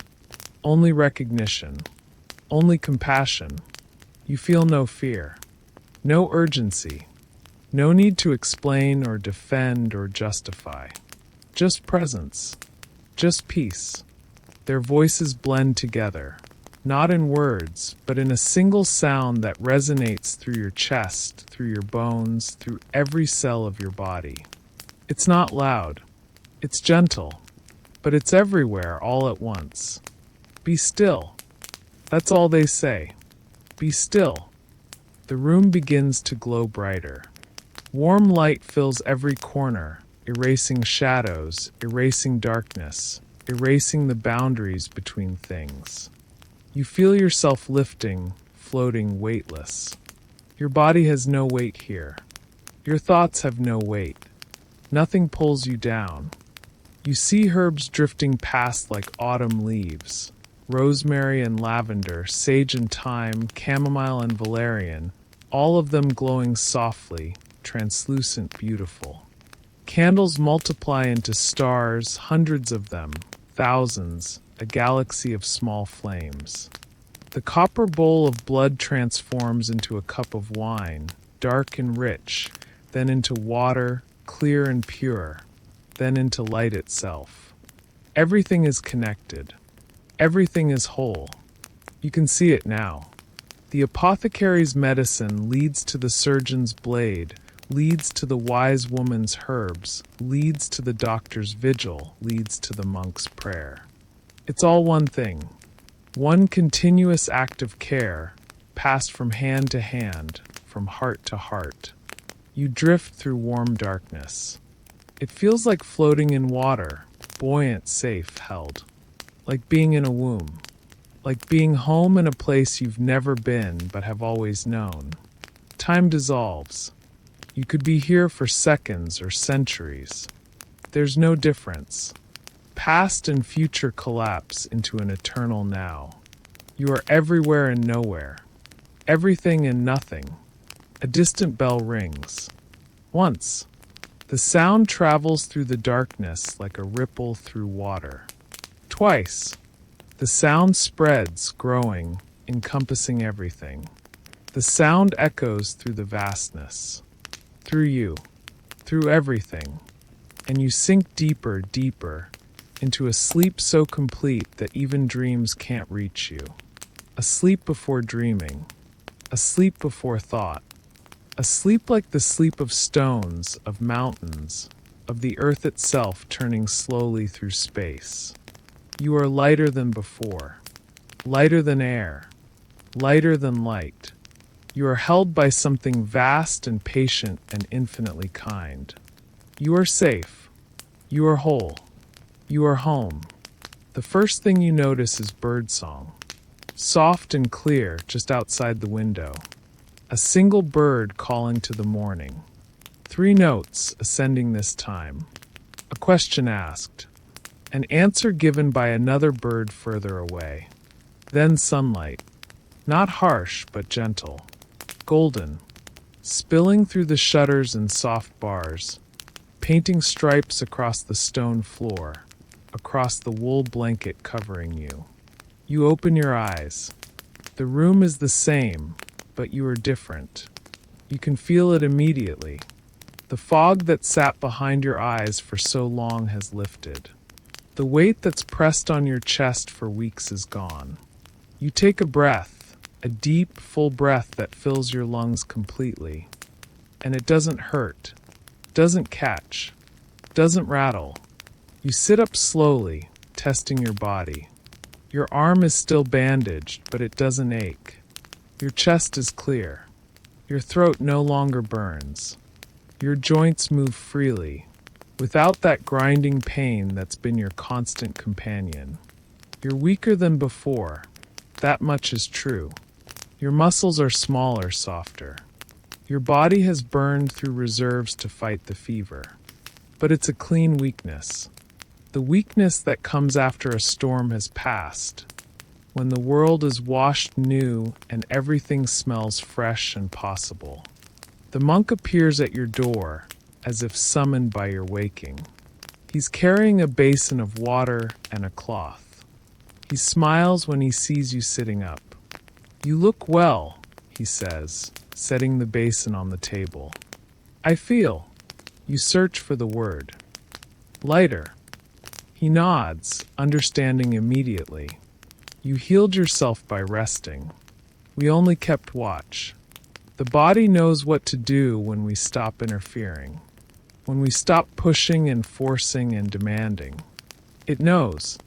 only recognition, only compassion. You feel no fear, no urgency, no need to explain or defend or justify. Just presence, just peace. Their voices blend together, not in words, but in a single sound that resonates through your chest, through your bones, through every cell of your body. It's not loud, it's gentle, but it's everywhere all at once. Be still. That's all they say. Be still. The room begins to glow brighter. Warm light fills every corner, erasing shadows, erasing darkness, erasing the boundaries between things. You feel yourself lifting, floating weightless. Your body has no weight here. Your thoughts have no weight. Nothing pulls you down. You see herbs drifting past like autumn leaves. rosemary and lavender, sage and thyme, chamomile and valerian, all of them glowing softly, translucent, beautiful. Candles multiply into stars, hundreds of them, thousands, a galaxy of small flames. The copper bowl of blood transforms into a cup of wine, dark and rich, then into water, clear and pure, then into light itself. Everything is connected. Everything is whole. You can see it now. The apothecary's medicine leads to the surgeon's blade, leads to the wise woman's herbs, leads to the doctor's vigil, leads to the monk's prayer. It's all one thing, one continuous act of care, passed from hand to hand, from heart to heart. You drift through warm darkness. It feels like floating in water, buoyant, safe, held. Like being in a womb. Like being home in a place you've never been but have always known. Time dissolves. You could be here for seconds or centuries. There's no difference. Past and future collapse into an eternal now. You are everywhere and nowhere. Everything and nothing. A distant bell rings. Once. The sound travels through the darkness like a ripple through water. Twice. The sound spreads, growing, encompassing everything. The sound echoes through the vastness. Through you. Through everything. And you sink deeper, deeper, into a sleep so complete that even dreams can't reach you. A sleep before dreaming. A sleep before thought. A sleep like the sleep of stones, of mountains, of the earth itself turning slowly through space. You are lighter than before, lighter than air, lighter than light. You are held by something vast and patient and infinitely kind. You are safe. You are whole. You are home. The first thing you notice is birdsong, soft and clear just outside the window. A single bird calling to the morning. 3 notes ascending this time. A question asked. An answer given by another bird further away. Then sunlight. Not harsh, but gentle. Golden. Spilling through the shutters and soft bars. Painting stripes across the stone floor. Across the wool blanket covering you. You open your eyes. The room is the same, but you are different. You can feel it immediately. The fog that sat behind your eyes for so long has lifted. The weight that's pressed on your chest for weeks is gone. You take a breath, a deep, full breath that fills your lungs completely. And it doesn't hurt, doesn't catch, doesn't rattle. You sit up slowly, testing your body. Your arm is still bandaged, but it doesn't ache. Your chest is clear. Your throat no longer burns. Your joints move freely, without that grinding pain that's been your constant companion. You're weaker than before. That much is true. Your muscles are smaller, softer. Your body has burned through reserves to fight the fever. But it's a clean weakness. The weakness that comes after a storm has passed. When the world is washed new and everything smells fresh and possible. The monk appears at your door, as if summoned by your waking. He's carrying a basin of water and a cloth. He smiles when he sees you sitting up. You look well, he says, setting the basin on the table. I feel. You search for the word. Lighter. He nods, understanding immediately. You healed yourself by resting. We only kept watch. The body knows what to do when we stop interfering. When we stop pushing and forcing and demanding. It knows.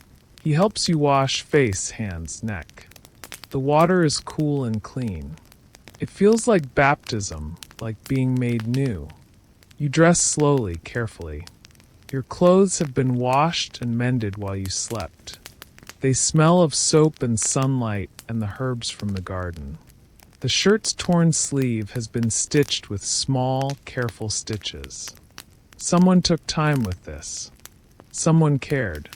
He helps you wash face, hands, neck. The water is cool and clean. It feels like baptism, like being made new. You dress slowly, carefully. Your clothes have been washed and mended while you slept. They smell of soap and sunlight and the herbs from the garden. The shirt's torn sleeve has been stitched with small, careful stitches. Someone took time with this. Someone cared.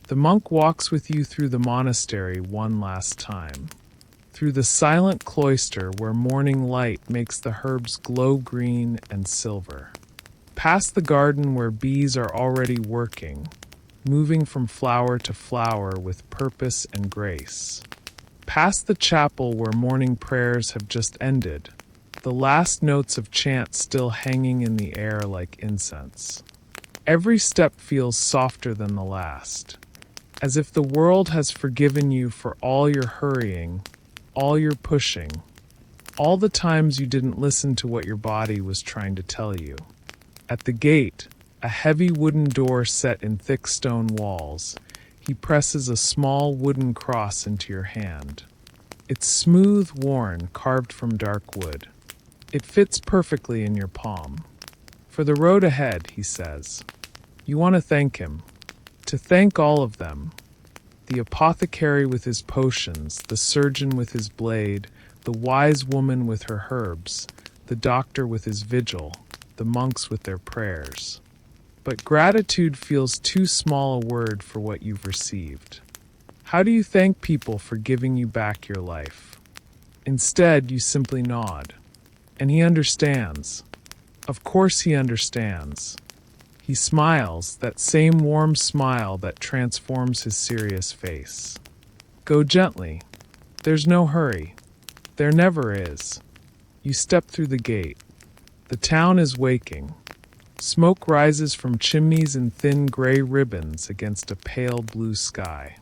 The monk walks with you through the monastery one last time, through the silent cloister where morning light makes the herbs glow green and silver, past the garden where bees are already working, moving from flower to flower with purpose and grace, past the chapel where morning prayers have just ended, the last notes of chant still hanging in the air like incense. Every step feels softer than the last, as if the world has forgiven you for all your hurrying, all your pushing, all the times you didn't listen to what your body was trying to tell you. At the gate, a heavy wooden door set in thick stone walls, he presses a small wooden cross into your hand. It's smooth, worn, carved from dark wood. It fits perfectly in your palm. For the road ahead, he says. You want to thank him. To thank all of them. The apothecary with his potions, the surgeon with his blade, the wise woman with her herbs, the doctor with his vigil, the monks with their prayers. But gratitude feels too small a word for what you've received. How do you thank people for giving you back your life? Instead, you simply nod. And he understands. Of course he understands. He smiles, that same warm smile that transforms his serious face. Go gently. There's no hurry. There never is. You step through the gate. The town is waking. Smoke rises from chimneys in thin gray ribbons against a pale blue sky.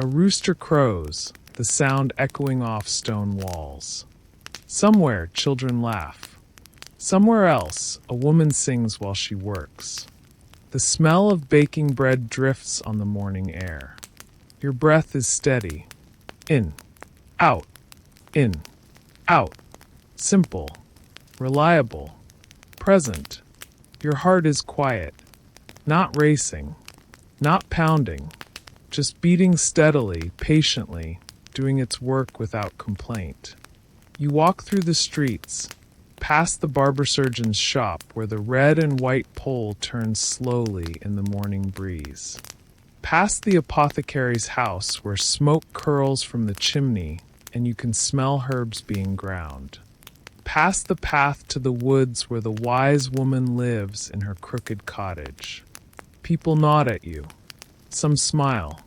A rooster crows, the sound echoing off stone walls. Somewhere, children laugh. Somewhere else, a woman sings while she works. The smell of baking bread drifts on the morning air. Your breath is steady. In, out, in, out. Simple, reliable, present. Your heart is quiet, not racing, not pounding, just beating steadily, patiently, doing its work without complaint. You walk through the streets, past the barber surgeon's shop where the red and white pole turns slowly in the morning breeze. Past the apothecary's house where smoke curls from the chimney and you can smell herbs being ground. Past the path to the woods where the wise woman lives in her crooked cottage. People nod at you. Some smile.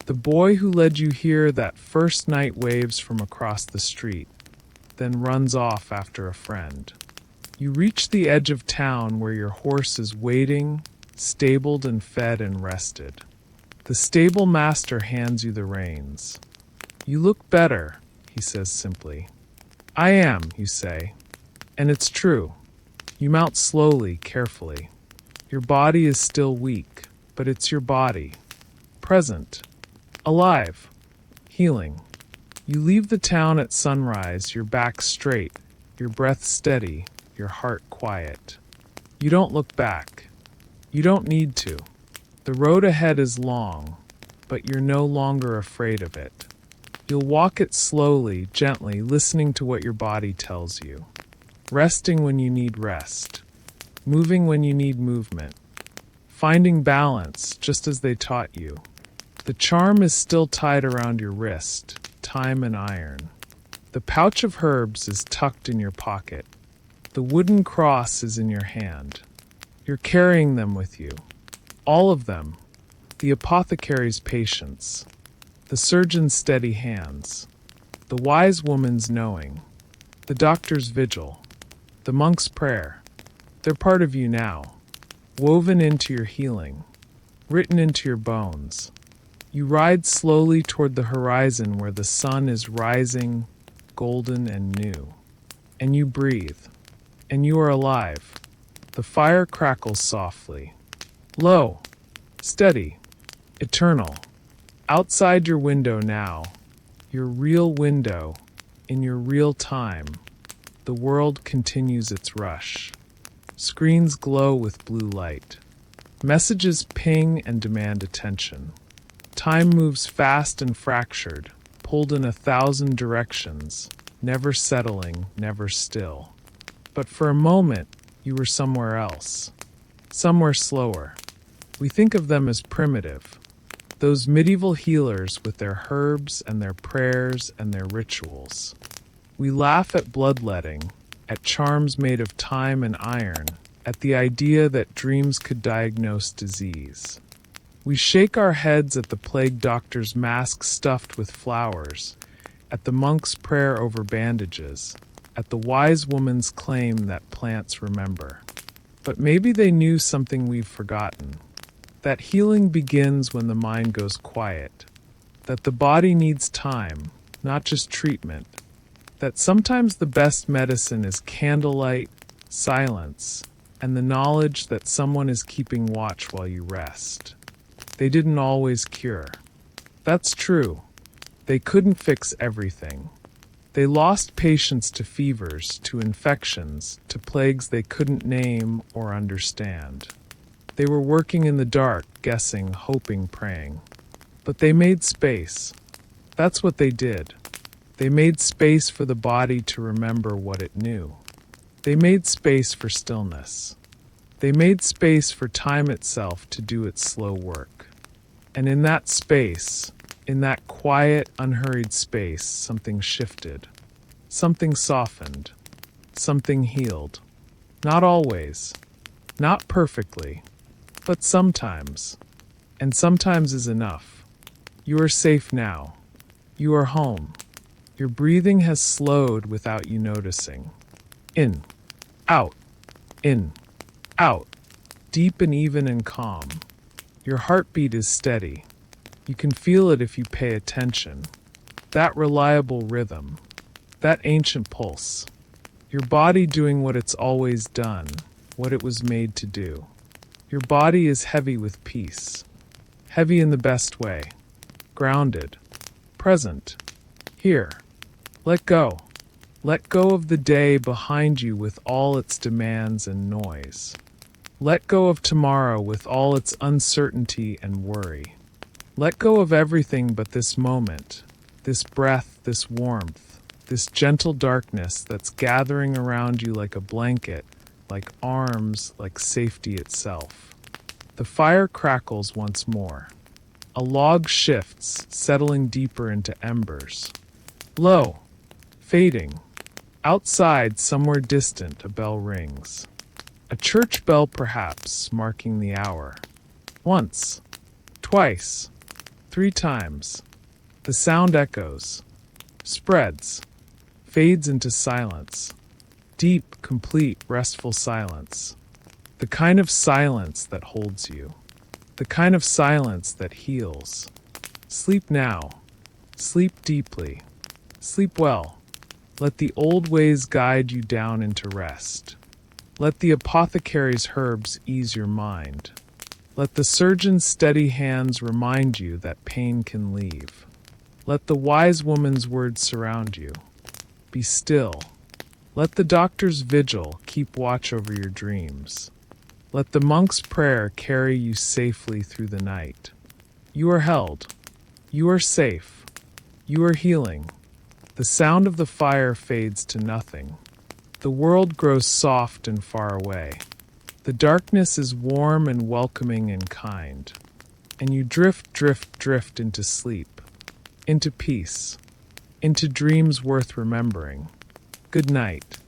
The boy who led you here that first night waves from across the street, then runs off after a friend. You reach the edge of town where your horse is waiting, stabled and fed and rested. The stable master hands you the reins. You look better, he says simply. I am, you say. And it's true. You mount slowly, carefully. Your body is still weak, but it's your body. Present. Alive. Healing. You leave the town at sunrise, your back straight, your breath steady, your heart quiet. You don't look back. You don't need to. The road ahead is long, but you're no longer afraid of it. You'll walk it slowly, gently, listening to what your body tells you. Resting when you need rest. Moving when you need movement. Finding balance, just as they taught you. The charm is still tied around your wrist. Time and iron. The pouch of herbs is tucked in your pocket. The wooden cross is in your hand. You're carrying them with you. All of them. The apothecary's patience. The surgeon's steady hands. The wise woman's knowing. The doctor's vigil. The monk's prayer. They're part of you now. Woven into your healing. Written into your bones. You ride slowly toward the horizon where the sun is rising, golden and new. And you breathe. And you are alive. The fire crackles softly. Low. Steady. Eternal. Outside your window now. Your real window. In your real time. The world continues its rush. Screens glow with blue light. Messages ping and demand attention. Time moves fast and fractured, pulled in 1,000 directions, never settling, never still. But for a moment, you were somewhere else. Somewhere slower. We think of them as primitive. Those medieval healers with their herbs and their prayers and their rituals. We laugh at bloodletting, at charms made of time and iron, at the idea that dreams could diagnose disease. We shake our heads at the plague doctor's mask stuffed with flowers, at the monk's prayer over bandages, at the wise woman's claim that plants remember. But maybe they knew something we've forgotten, that healing begins when the mind goes quiet, that the body needs time, not just treatment, that sometimes the best medicine is candlelight, silence, and the knowledge that someone is keeping watch while you rest. They didn't always cure. That's true. They couldn't fix everything. They lost patients to fevers, to infections, to plagues they couldn't name or understand. They were working in the dark, guessing, hoping, praying. But they made space. That's what they did. They made space for the body to remember what it knew. They made space for stillness. They made space for time itself to do its slow work. And in that space, in that quiet, unhurried space, something shifted. Something softened. Something healed. Not always. Not perfectly. But sometimes. And sometimes is enough. You are safe now. You are home. Your breathing has slowed without you noticing. In. Out. In. Out. Deep and even and calm. Your heartbeat is steady. You can feel it if you pay attention. That reliable rhythm. That ancient pulse. Your body doing what it's always done, what it was made to do. Your body is heavy with peace. Heavy in the best way. Grounded. Present. Here. Let go. Let go of the day behind you with all its demands and noise. Let go of tomorrow with all its uncertainty and worry. Let go of everything but this moment, this breath, this warmth, this gentle darkness that's gathering around you like a blanket, like arms, like safety itself. The fire crackles once more. A log shifts, settling deeper into embers. Low, fading. Outside, somewhere distant, a bell rings. A church bell perhaps, marking the hour. Once, twice, 3 times. The sound echoes, spreads, fades into silence. Deep, complete, restful silence. The kind of silence that holds you. The kind of silence that heals. Sleep now. Sleep deeply. Sleep well. Let the old ways guide you down into rest. Let the apothecary's herbs ease your mind. Let the surgeon's steady hands remind you that pain can leave. Let the wise woman's words surround you. Be still. Let the doctor's vigil keep watch over your dreams. Let the monk's prayer carry you safely through the night. You are held. You are safe. You are healing. The sound of the fire fades to nothing. The world grows soft and far away. The darkness is warm and welcoming and kind. And you drift into sleep, into peace, into dreams worth remembering. Good night.